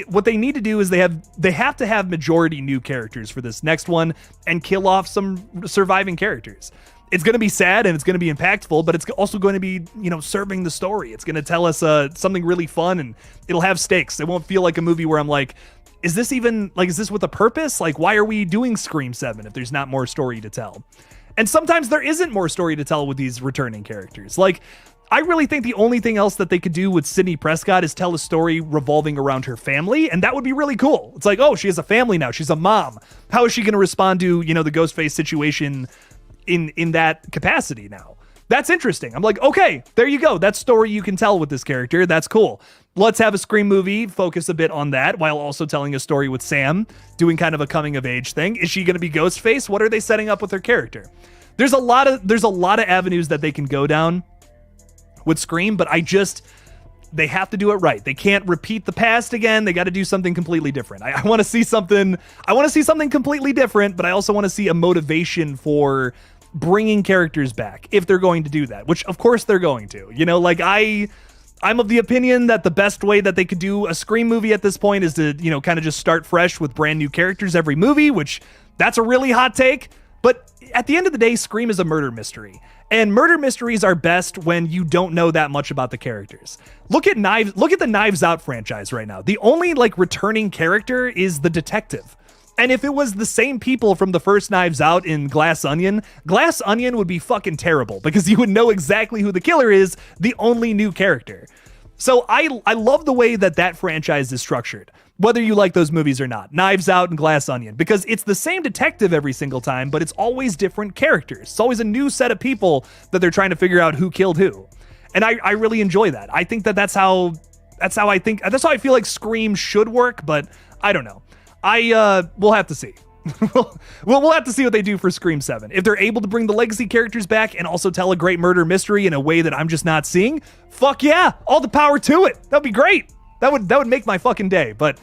What they need to do is they have to have majority new characters for this next one and kill off some surviving characters. It's going to be sad and it's going to be impactful, but it's also going to be, serving the story. It's going to tell us something really fun, and it'll have stakes. It won't feel like a movie where I'm like, is this with a purpose? Like, why are we doing Scream 7 if there's not more story to tell? And sometimes there isn't more story to tell with these returning characters. Like, I really think the only thing else that they could do with Sydney Prescott is tell a story revolving around her family, and that would be really cool. It's like, oh, she has a family now. She's a mom. How is she going to respond to, you know, the Ghostface situation in that capacity now? That's interesting. I'm like, okay, there you go. That story you can tell with this character. That's cool. Let's have a Scream movie, focus a bit on that, while also telling a story with Sam, doing kind of a coming of age thing. Is she going to be Ghostface? What are they setting up with her character? There's a lot of avenues that they can go down with Scream, but they have to do it right. They can't repeat the past again. They got to do something completely different. I want to see something completely different, but I also want to see a motivation for bringing characters back if they're going to do that, which of course they're going to. You know, like I'm of the opinion that the best way that they could do a Scream movie at this point is to, you know, kind of just start fresh with brand new characters every movie, which that's a really hot take. But at the end of the day, Scream is a murder mystery. And murder mysteries are best when you don't know that much about the characters. Look at the Knives Out franchise right now. The only like returning character is the detective. And if it was the same people from the first Knives Out in Glass Onion would be fucking terrible because you would know exactly who the killer is, the only new character. So I love the way that franchise is structured, whether you like those movies or not. Knives Out and Glass Onion, because it's the same detective every single time, but it's always different characters. It's always a new set of people that they're trying to figure out who killed who. And I really enjoy that. I think that's how I feel like Scream should work, but I don't know. We'll have to see. we'll have to see what they do for Scream 7. If they're able to bring the legacy characters back and also tell a great murder mystery in a way that I'm just not seeing, fuck yeah, all the power to it. That'd be great. That would make my fucking day. But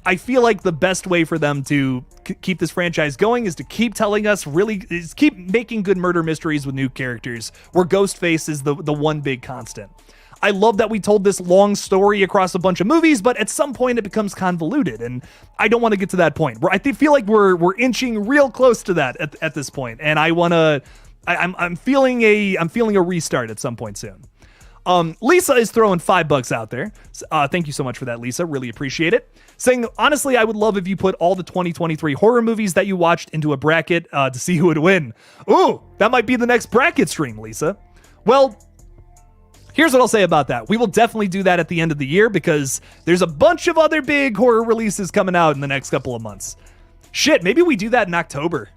I feel like the best way for them to keep this franchise going is to keep telling us keep making good murder mysteries with new characters, where Ghostface is the one big constant. I love that we told this long story across a bunch of movies, but at some point it becomes convoluted, and I don't want to get to that point. I feel like we're inching real close to that at this point, and I'm feeling a restart at some point soon. Lisa is throwing $5 out there. Thank you so much for that, Lisa. Really appreciate it. Saying, honestly, I would love if you put all the 2023 horror movies that you watched into a bracket to see who would win. Ooh, that might be the next bracket stream, Lisa. Well, here's what I'll say about that. We will definitely do that at the end of the year because there's a bunch of other big horror releases coming out in the next couple of months. Shit, maybe we do that in October.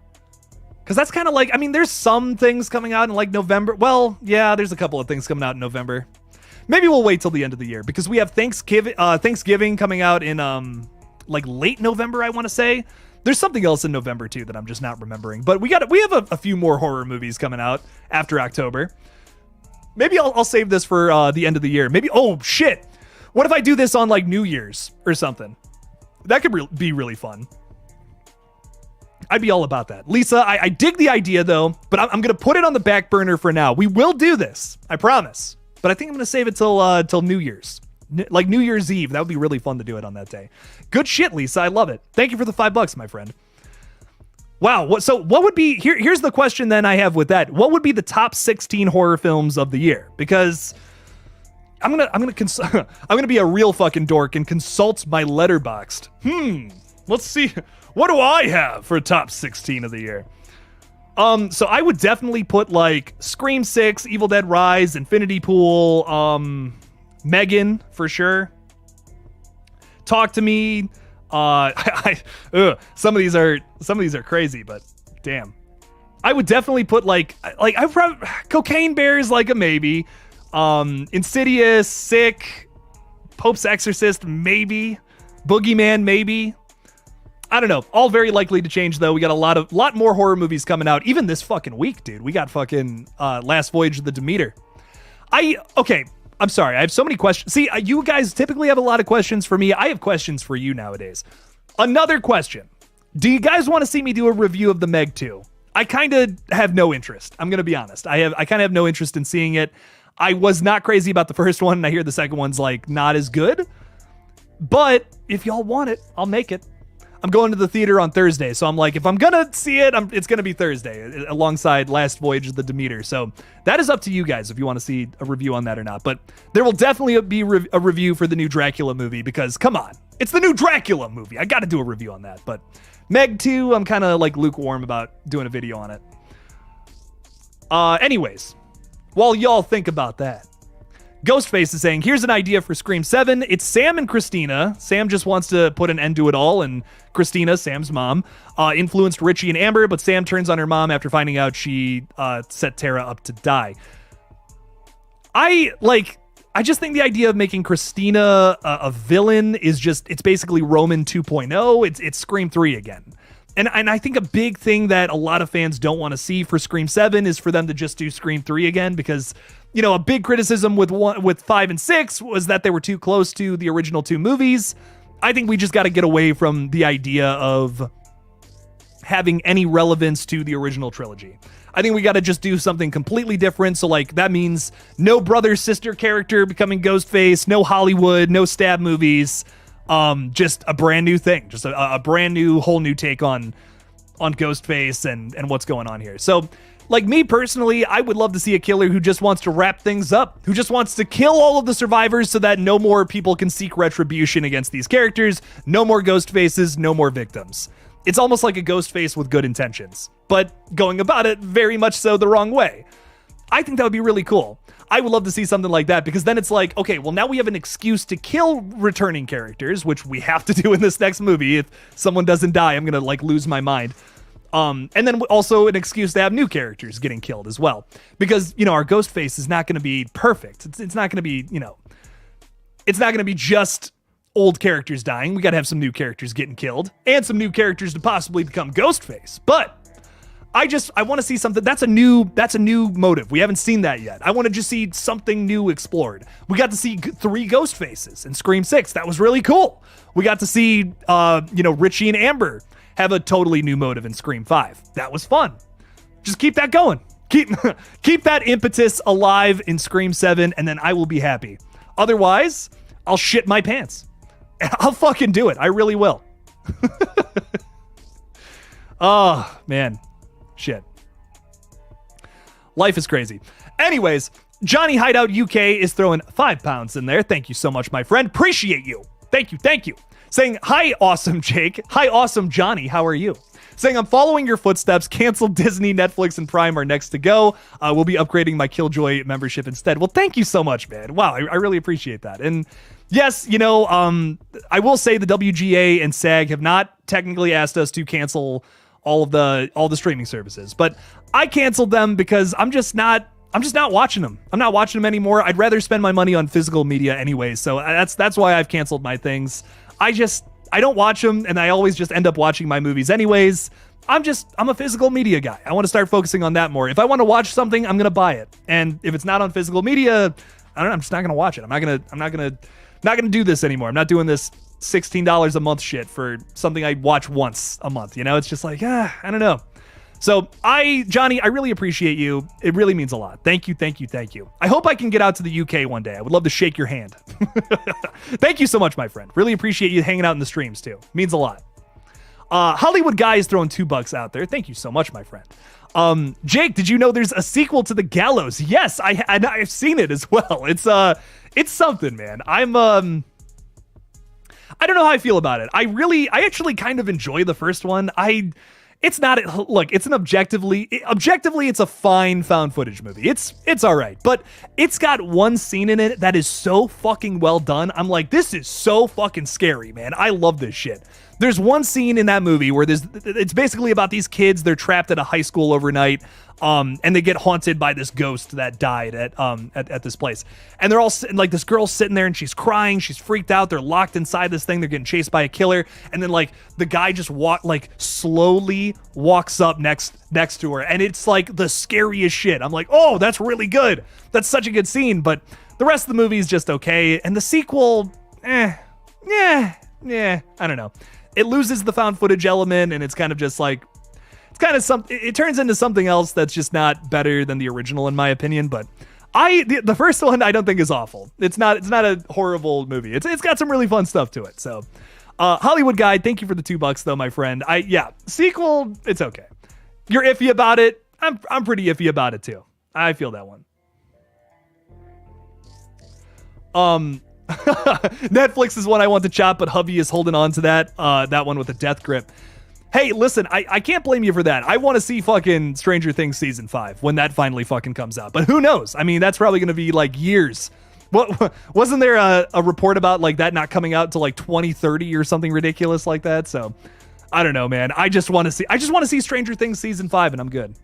Because that's kind of like, I mean, there's some things coming out in like November. Well, yeah, there's a couple of things coming out in November. Maybe we'll wait till the end of the year because we have Thanksgiving coming out in like late November, I want to say. There's something else in November too that I'm just not remembering. But we have a few more horror movies coming out after October. Maybe I'll save this for the end of the year. Maybe, oh shit. What if I do this on like New Year's or something? That could be really fun. I'd be all about that. Lisa, I dig the idea though, but I'm going to put it on the back burner for now. We will do this. I promise. But I think I'm going to save it till New Year's. Like New Year's Eve. That would be really fun to do it on that day. Good shit, Lisa. I love it. Thank you for the $5, my friend. Wow. What would be here's the question then I have with that. What would be the top 16 horror films of the year? Because I'm going to be a real fucking dork and consult my Letterboxd. Let's see. What do I have for top 16 of the year? So I would definitely put like Scream 6, Evil Dead Rise, Infinity Pool, M3GAN for sure. Talk to Me. Some of these are crazy, but damn. I would definitely put like I probably Cocaine Bear is like a maybe. Insidious, Sick, Pope's Exorcist, maybe. Boogeyman, maybe. I don't know. All very likely to change though. We got a lot more horror movies coming out even this fucking week, dude. We got fucking Last Voyage of the Demeter. Okay. I'm sorry. I have so many questions. See, you guys typically have a lot of questions for me. I have questions for you nowadays. Another question. Do you guys want to see me do a review of the Meg 2? I kind of have no interest. I'm going to be honest. I kind of have no interest in seeing it. I was not crazy about the first one, and I hear the second one's like not as good. But if y'all want it, I'll make it. I'm going to the theater on Thursday, so I'm like, if I'm gonna see it, it's gonna be Thursday alongside Last Voyage of the Demeter. So that is up to you guys if you want to see a review on that or not. But there will definitely be a review for the new Dracula movie because come on, it's the new Dracula movie. I got to do a review on that. But Meg 2, I'm kind of like lukewarm about doing a video on it. Anyways, while y'all think about that, Ghostface is saying, here's an idea for Scream 7. It's Sam and Christina. Sam just wants to put an end to it all, and Christina, Sam's mom, influenced Richie and Amber, but Sam turns on her mom after finding out she set Tara up to die. I just think the idea of making Christina a villain is it's basically Roman 2.0. It's Scream 3 again. And I think a big thing that a lot of fans don't want to see for Scream 7 is for them to just do Scream 3 again, because, you know, a big criticism with 5 and 6 was that they were too close to the original 2 movies. I think we just got to get away from the idea of having any relevance to the original trilogy. I think we got to just do something completely different. So, like, that means no brother-sister character becoming Ghostface, no Hollywood, no stab movies. Just a brand new thing, just a brand new, whole new take on Ghostface and what's going on here. So, like, me personally, I would love to see a killer who just wants to wrap things up, who just wants to kill all of the survivors so that no more people can seek retribution against these characters, no more Ghostfaces, no more victims. It's almost like a Ghostface with good intentions, but going about it very much so the wrong way. I think that would be really cool. I would love to see something like that, because then it's like, okay, well, now we have an excuse to kill returning characters, which we have to do in this next movie. If someone doesn't die, I'm going to, like, lose my mind. And then also an excuse to have new characters getting killed as well. Because, you know, our Ghostface is not going to be perfect. It's not going to be, you know, it's not going to be just old characters dying. We got to have some new characters getting killed and some new characters to possibly become Ghostface. But I want to see something that's a new motive. We haven't seen that yet. I want to just see something new explored. We got to see 3 Ghostfaces in Scream 6. That was really cool. We got to see, Richie and Amber have a totally new motive in Scream 5. That was fun. Just keep that going. Keep that impetus alive in Scream 7, and then I will be happy. Otherwise, I'll shit my pants. I'll fucking do it. I really will. Oh, man. Shit. Life is crazy. Anyways, Johnny Hideout UK is throwing £5 in there. Thank you so much, my friend. Appreciate you. Thank you. Saying, hi, awesome Jake. Hi, awesome Johnny. How are you? Saying, I'm following your footsteps. Cancel Disney, Netflix, and Prime are next to go. We'll be upgrading my Killjoy membership instead. Well, thank you so much, man. Wow, I really appreciate that. And yes, I will say the WGA and SAG have not technically asked us to cancel all the streaming services, but I canceled them because I'm just not watching them. I'm not watching them anymore. I'd rather spend my money on physical media anyway. So that's why I've canceled my things. I don't watch them, and I always just end up watching my movies anyways. I'm a physical media guy. I want to start focusing on that more. If I want to watch something, I'm going to buy it. And if it's not on physical media, I don't know, I'm just not going to watch it. I'm not going to do this anymore. I'm not doing this $16 a month shit for something I watch once a month. You know, it's just like, I don't know. So Johnny, I really appreciate you. It really means a lot. Thank you. I hope I can get out to the UK one day. I would love to shake your hand. Thank you so much, my friend. Really appreciate you hanging out in the streams too. Means a lot. Hollywood Guy is throwing $2 out there. Thank you so much, my friend. Jake, did you know there's a sequel to The Gallows? Yes, I've seen it as well. It's something, man. I don't know how I feel about it. I actually kind of enjoy the first one. It's objectively, it's a fine found footage movie. It's all right, but it's got one scene in it that is so fucking well done. I'm like, this is so fucking scary, man. I love this shit. There's one scene in that movie where it's basically about these kids. They're trapped at a high school overnight, and they get haunted by this ghost that died at this place. And they're all sitting, like, this girl's sitting there and she's crying. She's freaked out. They're locked inside this thing. They're getting chased by a killer. And then, like, the guy just slowly walks up next to her. And it's like the scariest shit. I'm like, oh, that's really good. That's such a good scene. But the rest of the movie is just okay. And the sequel, I don't know. It loses the found footage element, and it's kind of just like, it turns into something else that's just not better than the original, in my opinion. But the first one I don't think is awful. It's not a horrible movie. It's got some really fun stuff to it. So, Hollywood Guy, thank you for the $2 though, my friend. Sequel, it's okay. You're iffy about it. I'm pretty iffy about it too. I feel that one. Netflix is one I want to chop, but hubby is holding on to that one with a death grip. Hey, listen, I can't blame you for that. I want to see fucking Stranger Things season 5 when that finally fucking comes out. But who knows? I mean, that's probably going to be like years What wasn't there a report about like that not coming out till like 2030 or something ridiculous like that? So I don't know, man. I just want to see Stranger Things season 5 and I'm good.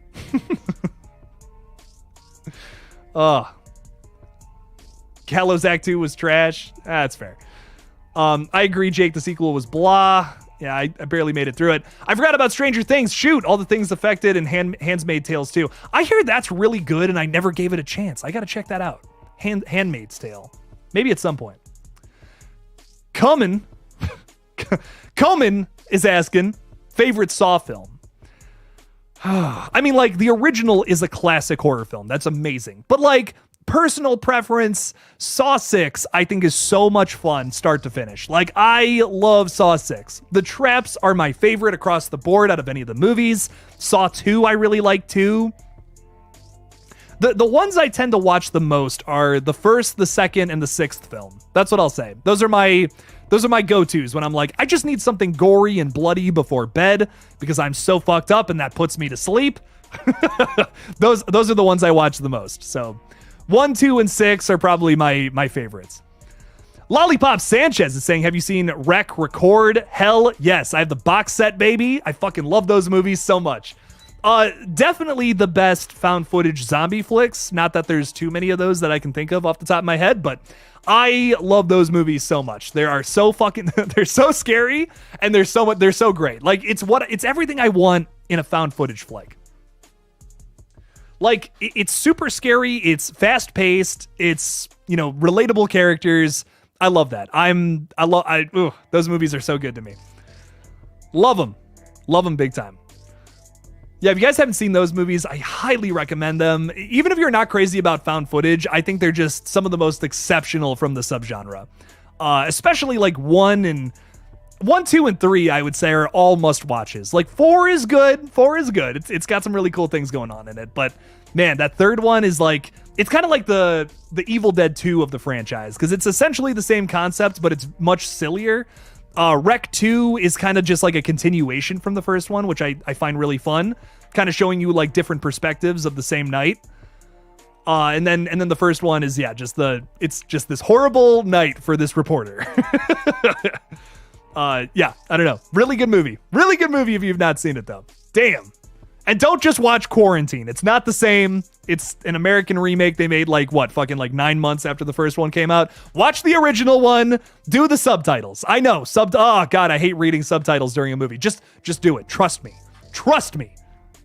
Gallows Act 2 was trash. That's fair. I agree, Jake. The sequel was blah. Yeah, I barely made it through it. I forgot about Stranger Things. Shoot, all the things affected and Handmaid's Tales too. I hear that's really good and I never gave it a chance. I got to check that out. Handmaid's Tale. Maybe at some point. Coleman is asking, favorite Saw film? I mean, like, the original is a classic horror film. That's amazing. But, like, personal preference, Saw 6, I think, is so much fun start to finish. Like, I love Saw 6. The traps are my favorite across the board out of any of the movies. Saw 2, I really like, too. The ones I tend to watch the most are the first, the second, and the sixth film. That's what I'll say. Those are my go-tos when I'm like, I just need something gory and bloody before bed because I'm so fucked up and that puts me to sleep. Those are the ones I watch the most. So 1, 2, and 6 are probably my favorites. Lollipop Sanchez is saying, have you seen Wreck Record? Hell yes. I have the box set, baby. I fucking love those movies so much. Definitely the best found footage zombie flicks. Not that there's too many of those that I can think of off the top of my head, but I love those movies so much. They are so fucking, they're so scary and they're so great. Like it's everything I want in a found footage flick. Like it's super scary. It's fast paced. It's, relatable characters. I love that. Those movies are so good to me. Love them big time. Yeah, if you guys haven't seen those movies, I highly recommend them. Even if you're not crazy about found footage, I think they're just some of the most exceptional from the subgenre. Especially like 1, 2, and 3, I would say are all must watches. Like 4 is good. 4 is good. It's got some really cool things going on in it. But man, that third one is like, it's kind of like the Evil Dead 2 of the franchise because it's essentially the same concept, but it's much sillier. Rec 2 is kind of just like a continuation from the first one, which I find really fun, kind of showing you like different perspectives of the same night. And then the first one is, it's just this horrible night for this reporter. I don't know. Really good movie if you've not seen it though. Damn. And don't just watch Quarantine. It's not the same. It's an American remake they made like 9 months after the first one came out. Watch the original one. Do the subtitles. I know. Oh God, I hate reading subtitles during a movie. Just do it. Trust me.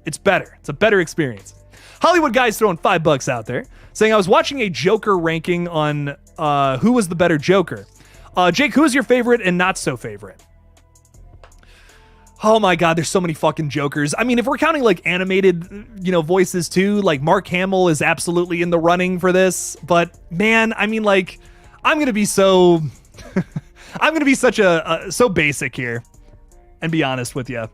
It's better. It's a better experience. Hollywood Guy's throwing $5 out there, saying I was watching a Joker ranking on who was the better Joker. Jake, who is your favorite and not so favorite? Oh my God, there's so many fucking Jokers. I mean, if we're counting like animated, voices too, like Mark Hamill is absolutely in the running for this. But man, I mean, like, I'm gonna be so so basic here, and be honest with you.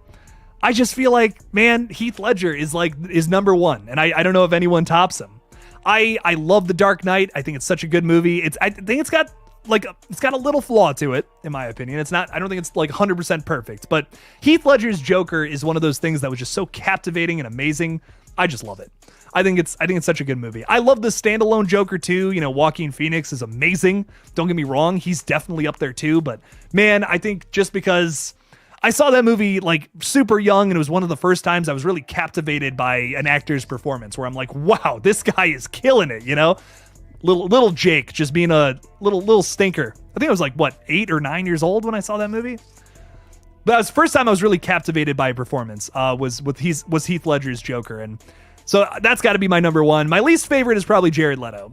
I just feel like, man, Heath Ledger is number one, and I don't know if anyone tops him. I love The Dark Knight. I think it's such a good movie. I think it's got a little flaw to it, in my opinion. I don't think it's like 100% perfect, but Heath Ledger's Joker is one of those things that was just so captivating and amazing. I just love it. I think it's such a good movie. I love the standalone Joker too. Joaquin Phoenix is amazing. Don't get me wrong. He's definitely up there too, but man, I think just because I saw that movie like super young and it was one of the first times I was really captivated by an actor's performance where I'm like, wow, this guy is killing it, Little Jake just being a little stinker. I think I was like 8 or 9 years old when I saw that movie. But that was the first time I was really captivated by a performance. Was Heath Ledger's Joker, and so that's got to be my number one. My least favorite is probably Jared Leto.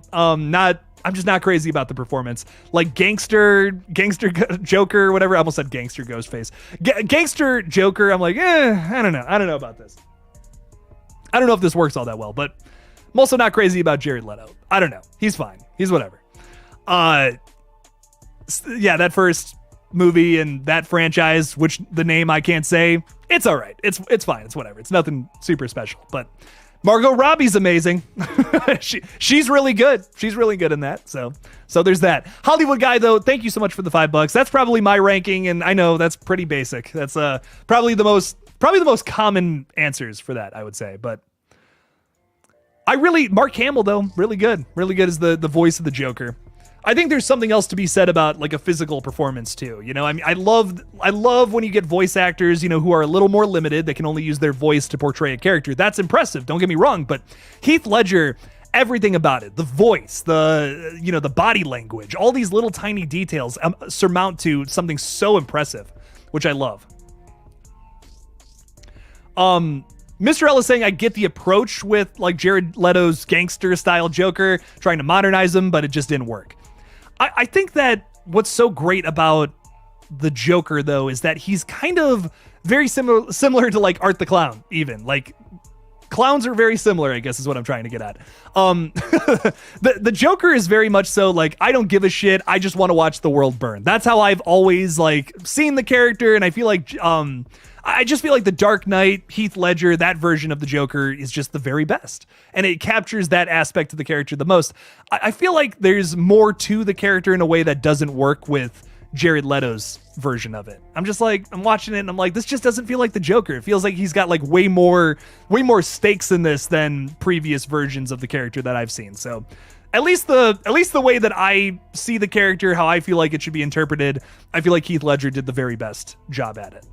I'm just not crazy about the performance. Like gangster Joker, whatever. I almost said gangster Ghostface. Gangster Joker. I'm like, I don't know about this. I don't know if this works all that well, but I'm also not crazy about Jared Leto. I don't know. He's fine. He's whatever. That first movie and that franchise, which the name I can't say, it's all right. It's fine. It's whatever. It's nothing super special. But Margot Robbie's amazing. She's really good. She's really good in that. So there's that. Hollywood Guy, though, thank you so much for the $5. That's probably my ranking, and I know that's pretty basic. That's probably the most common answers for that, I would say. But Mark Hamill, though, really good as the voice of the Joker. I think there's something else to be said about like a physical performance too. You know, I mean, I love when you get voice actors, you know, who are a little more limited. They can only use their voice to portray a character. That's impressive. Don't get me wrong, but Heath Ledger, everything about it, the voice, the body language, all these little tiny details surmount to something so impressive, which I love. Mr. L is saying, I get the approach with like Jared Leto's gangster style Joker, trying to modernize him, but it just didn't work. I think that what's so great about the Joker, though, is that he's kind of very similar to like Art the Clown, even. Like, clowns are very similar, I guess is what I'm trying to get at. The Joker is very much so like, I don't give a shit. I just want to watch the world burn. That's how I've always like seen the character. And I feel like, I just feel like the Dark Knight, Heath Ledger, that version of the Joker is just the very best. And it captures that aspect of the character the most. I feel like there's more to the character in a way that doesn't work with Jared Leto's version of it. I'm just like, I'm watching it and I'm like, this just doesn't feel like the Joker. It feels like he's got like way more stakes in this than previous versions of the character that I've seen. So at least the way that I see the character, how I feel like it should be interpreted, I feel like Heath Ledger did the very best job at it.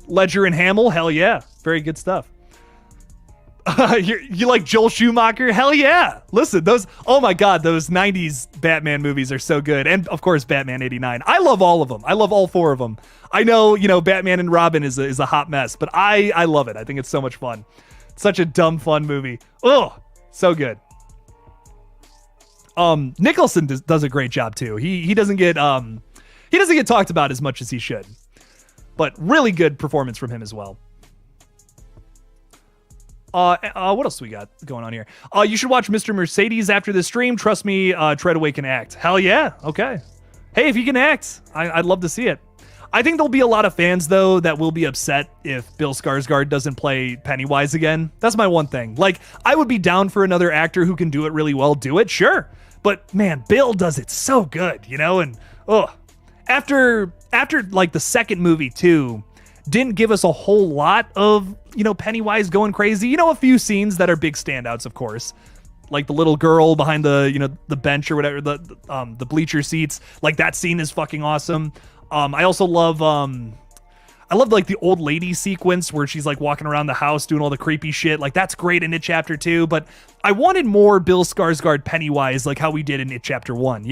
Ledger and Hamill, hell yeah. Very good stuff. You like Joel Schumacher? Hell yeah. Listen, oh my God, those 90s Batman movies are so good. And of course, Batman 89. I love all of them. I love all four of them. I know, Batman and Robin is a hot mess, but I love it. I think it's so much fun. It's such a dumb, fun movie. Oh, so good. Nicholson does a great job too. He doesn't get talked about as much as he should. But really good performance from him as well. What else do we got going on here? You should watch Mr. Mercedes after this stream. Trust me, Treadaway can act. Hell yeah. Okay. Hey, if he can act, I'd love to see it. I think there'll be a lot of fans, though, that will be upset if Bill Skarsgård doesn't play Pennywise again. That's my one thing. Like, I would be down for another actor who can do it really well. Do it, sure. But, man, Bill does it so good, And, After like the second movie too, didn't give us a whole lot of, Pennywise going crazy. A few scenes that are big standouts, of course. Like the little girl behind the, the bench or whatever, the bleacher seats. Like that scene is fucking awesome. I also love, like the old lady sequence where she's like walking around the house doing all the creepy shit. Like that's great in It Chapter 2, but I wanted more Bill Skarsgård Pennywise like how we did in It Chapter 1,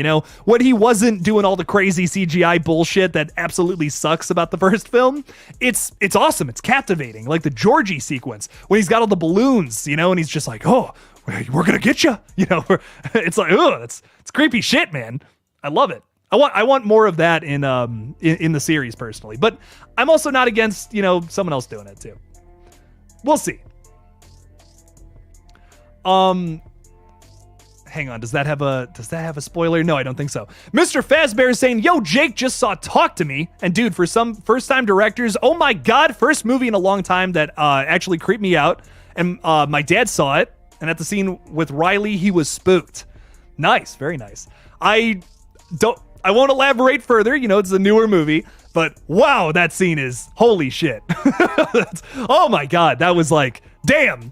when he wasn't doing all the crazy CGI bullshit that absolutely sucks about the first film. It's awesome. It's captivating. Like the Georgie sequence when he's got all the balloons, and he's just like, oh, we're going to get you, it's like, oh, it's creepy shit, man. I love it. I want more of that in the series personally, but I'm also not against, someone else doing it too. We'll see. Hang on, does that have a spoiler? No, I don't think so. Mr. Fazbear is saying, yo, Jake just saw Talk to Me, and dude, for some first-time directors, oh my God, first movie in a long time that actually creeped me out, and my dad saw it, and at the scene with Riley, he was spooked. Nice, very nice. I won't elaborate further, it's a newer movie, but wow, that scene is holy shit. Oh my God, that was like, damn.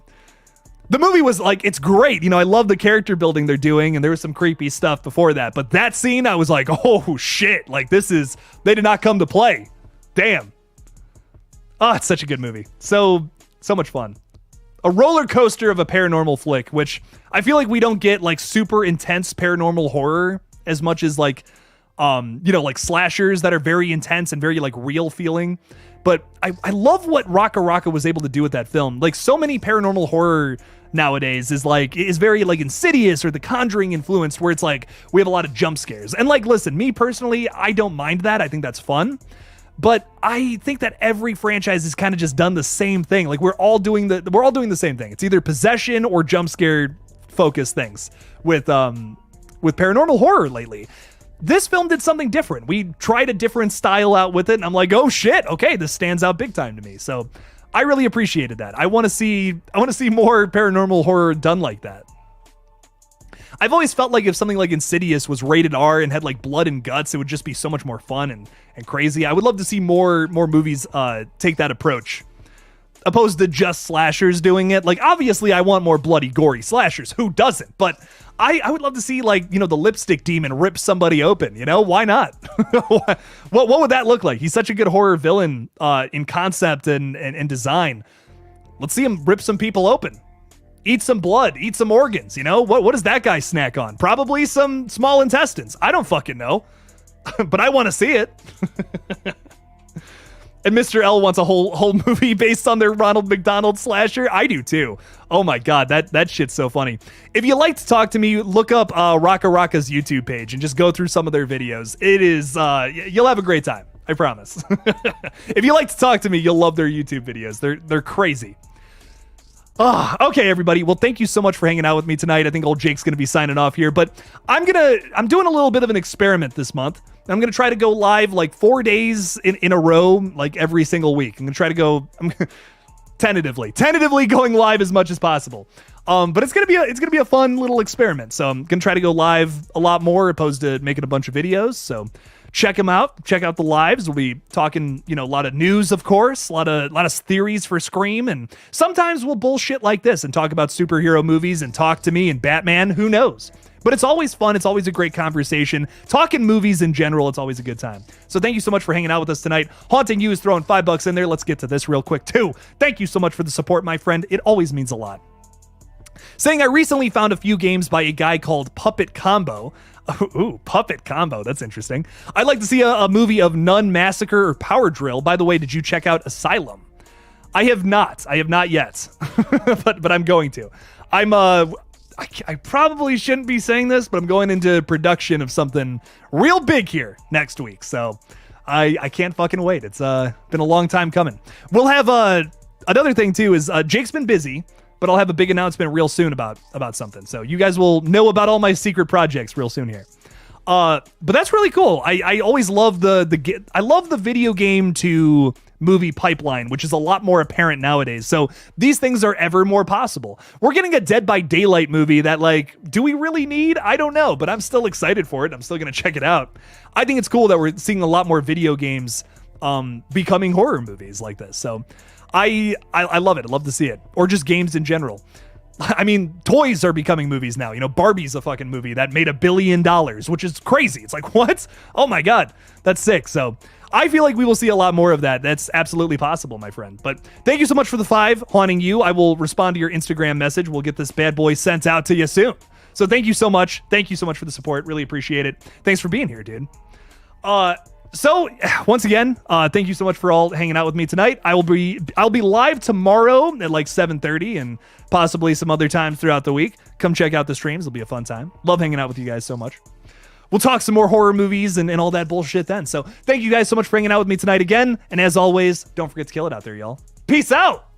The movie was like, it's great. I love the character building they're doing, and there was some creepy stuff before that, but that scene, I was like, oh shit, like they did not come to play. Damn. Oh, it's such a good movie. So much fun. A roller coaster of a paranormal flick, which I feel like we don't get like super intense paranormal horror as much as like, like slashers that are very intense and very like real feeling. But I love what Raka Raka was able to do with that film. Like so many paranormal horror nowadays is very like Insidious or The Conjuring influenced, where it's like we have a lot of jump scares. And like, listen, me personally, I don't mind that. I think that's fun. But I think that every franchise has kind of just done the same thing. Like we're all doing the same thing. It's either possession or jump scare focused things with paranormal horror lately. This film did something different. We tried a different style out with it, and I'm like, oh shit, okay, this stands out big time to me. So I really appreciated that. I want to see more paranormal horror done like that. I've always felt like if something like Insidious was rated R and had like blood and guts, it would just be so much more fun and crazy. I would love to see more movies take that approach. opposed to just slashers doing it. Like, obviously, I want more bloody, gory slashers. Who doesn't? But I would love to see, like, you know, the lipstick demon rip somebody open. You know, why not? what would that look like? He's such a good horror villain in concept and design. Let's see him rip some people open. Eat some blood, eat some organs, you know? What does that guy snack on? Probably some small intestines. I don't fucking know. But I want to see it. And Mr. L wants a whole movie based on their Ronald McDonald slasher. I do too. Oh my God, that shit's so funny. If you like to talk to me, look up Raka Raka's YouTube page and just go through some of their videos. It is, you'll have a great time. I promise. If you like to talk to me, you'll love their YouTube videos. They're crazy. Okay, everybody. Well, thank you so much for hanging out with me tonight. I think old Jake's going to be signing off here, but I'm doing a little bit of an experiment this month. I'm going to try to go live like 4 days in a row, like every single week. I'm going to try to go tentatively going live as much as possible. But it's going to be a fun little experiment. So I'm going to try to go live a lot more opposed to making a bunch of videos. So check them out. Check out the lives. We'll be talking, you know, a lot of news, of course, a lot of theories for Scream, and sometimes we'll bullshit like this and talk about superhero movies and talk to me and Batman. Who knows? But it's always fun. It's always a great conversation. Talking movies in general, it's always a good time. So thank you so much for hanging out with us tonight. Haunting You is throwing $5 in there. Let's get to this real quick too. Thank you so much for the support, my friend. It always means a lot. Saying, I recently found a few games by a guy called Puppet Combo. Ooh, Puppet Combo. That's interesting. I'd like to see a movie of Nun Massacre or Power Drill. By the way, did you check out Asylum? I have not yet, but I'm going to. I probably shouldn't be saying this, but I'm going into production of something real big here next week. So I can't fucking wait. It's been a long time coming. We'll have another thing too is Jake's been busy, but I'll have a big announcement real soon about something. So you guys will know about all my secret projects real soon here. But that's really cool. I always love I love the video game to movie pipeline, which is a lot more apparent nowadays. So these things are ever more possible. We're getting a Dead by Daylight movie that, like, do we really need? I don't know, but I'm still excited for it. I'm still going to check it out. I think it's cool that we're seeing a lot more video games becoming horror movies like this. So I love it. I love to see it. Or just games in general. I mean, toys are becoming movies now. You know, Barbie's a fucking movie that made $1 billion, which is crazy. It's like, what? Oh my God, that's sick. So I feel like we will see a lot more of that. That's absolutely possible, my friend. But thank you so much for the 5, Haunting You. I will respond to your Instagram message. We'll get this bad boy sent out to you soon. So thank you so much. Thank you so much for the support. Really appreciate it. Thanks for being here, dude. So once again, thank you so much for all hanging out with me tonight. I'll be live tomorrow at like 7:30 and possibly some other times throughout the week. Come check out the streams. It'll be a fun time. Love hanging out with you guys so much. We'll talk some more horror movies and all that bullshit then. So thank you guys so much for hanging out with me tonight again. And as always, don't forget to kill it out there, y'all. Peace out.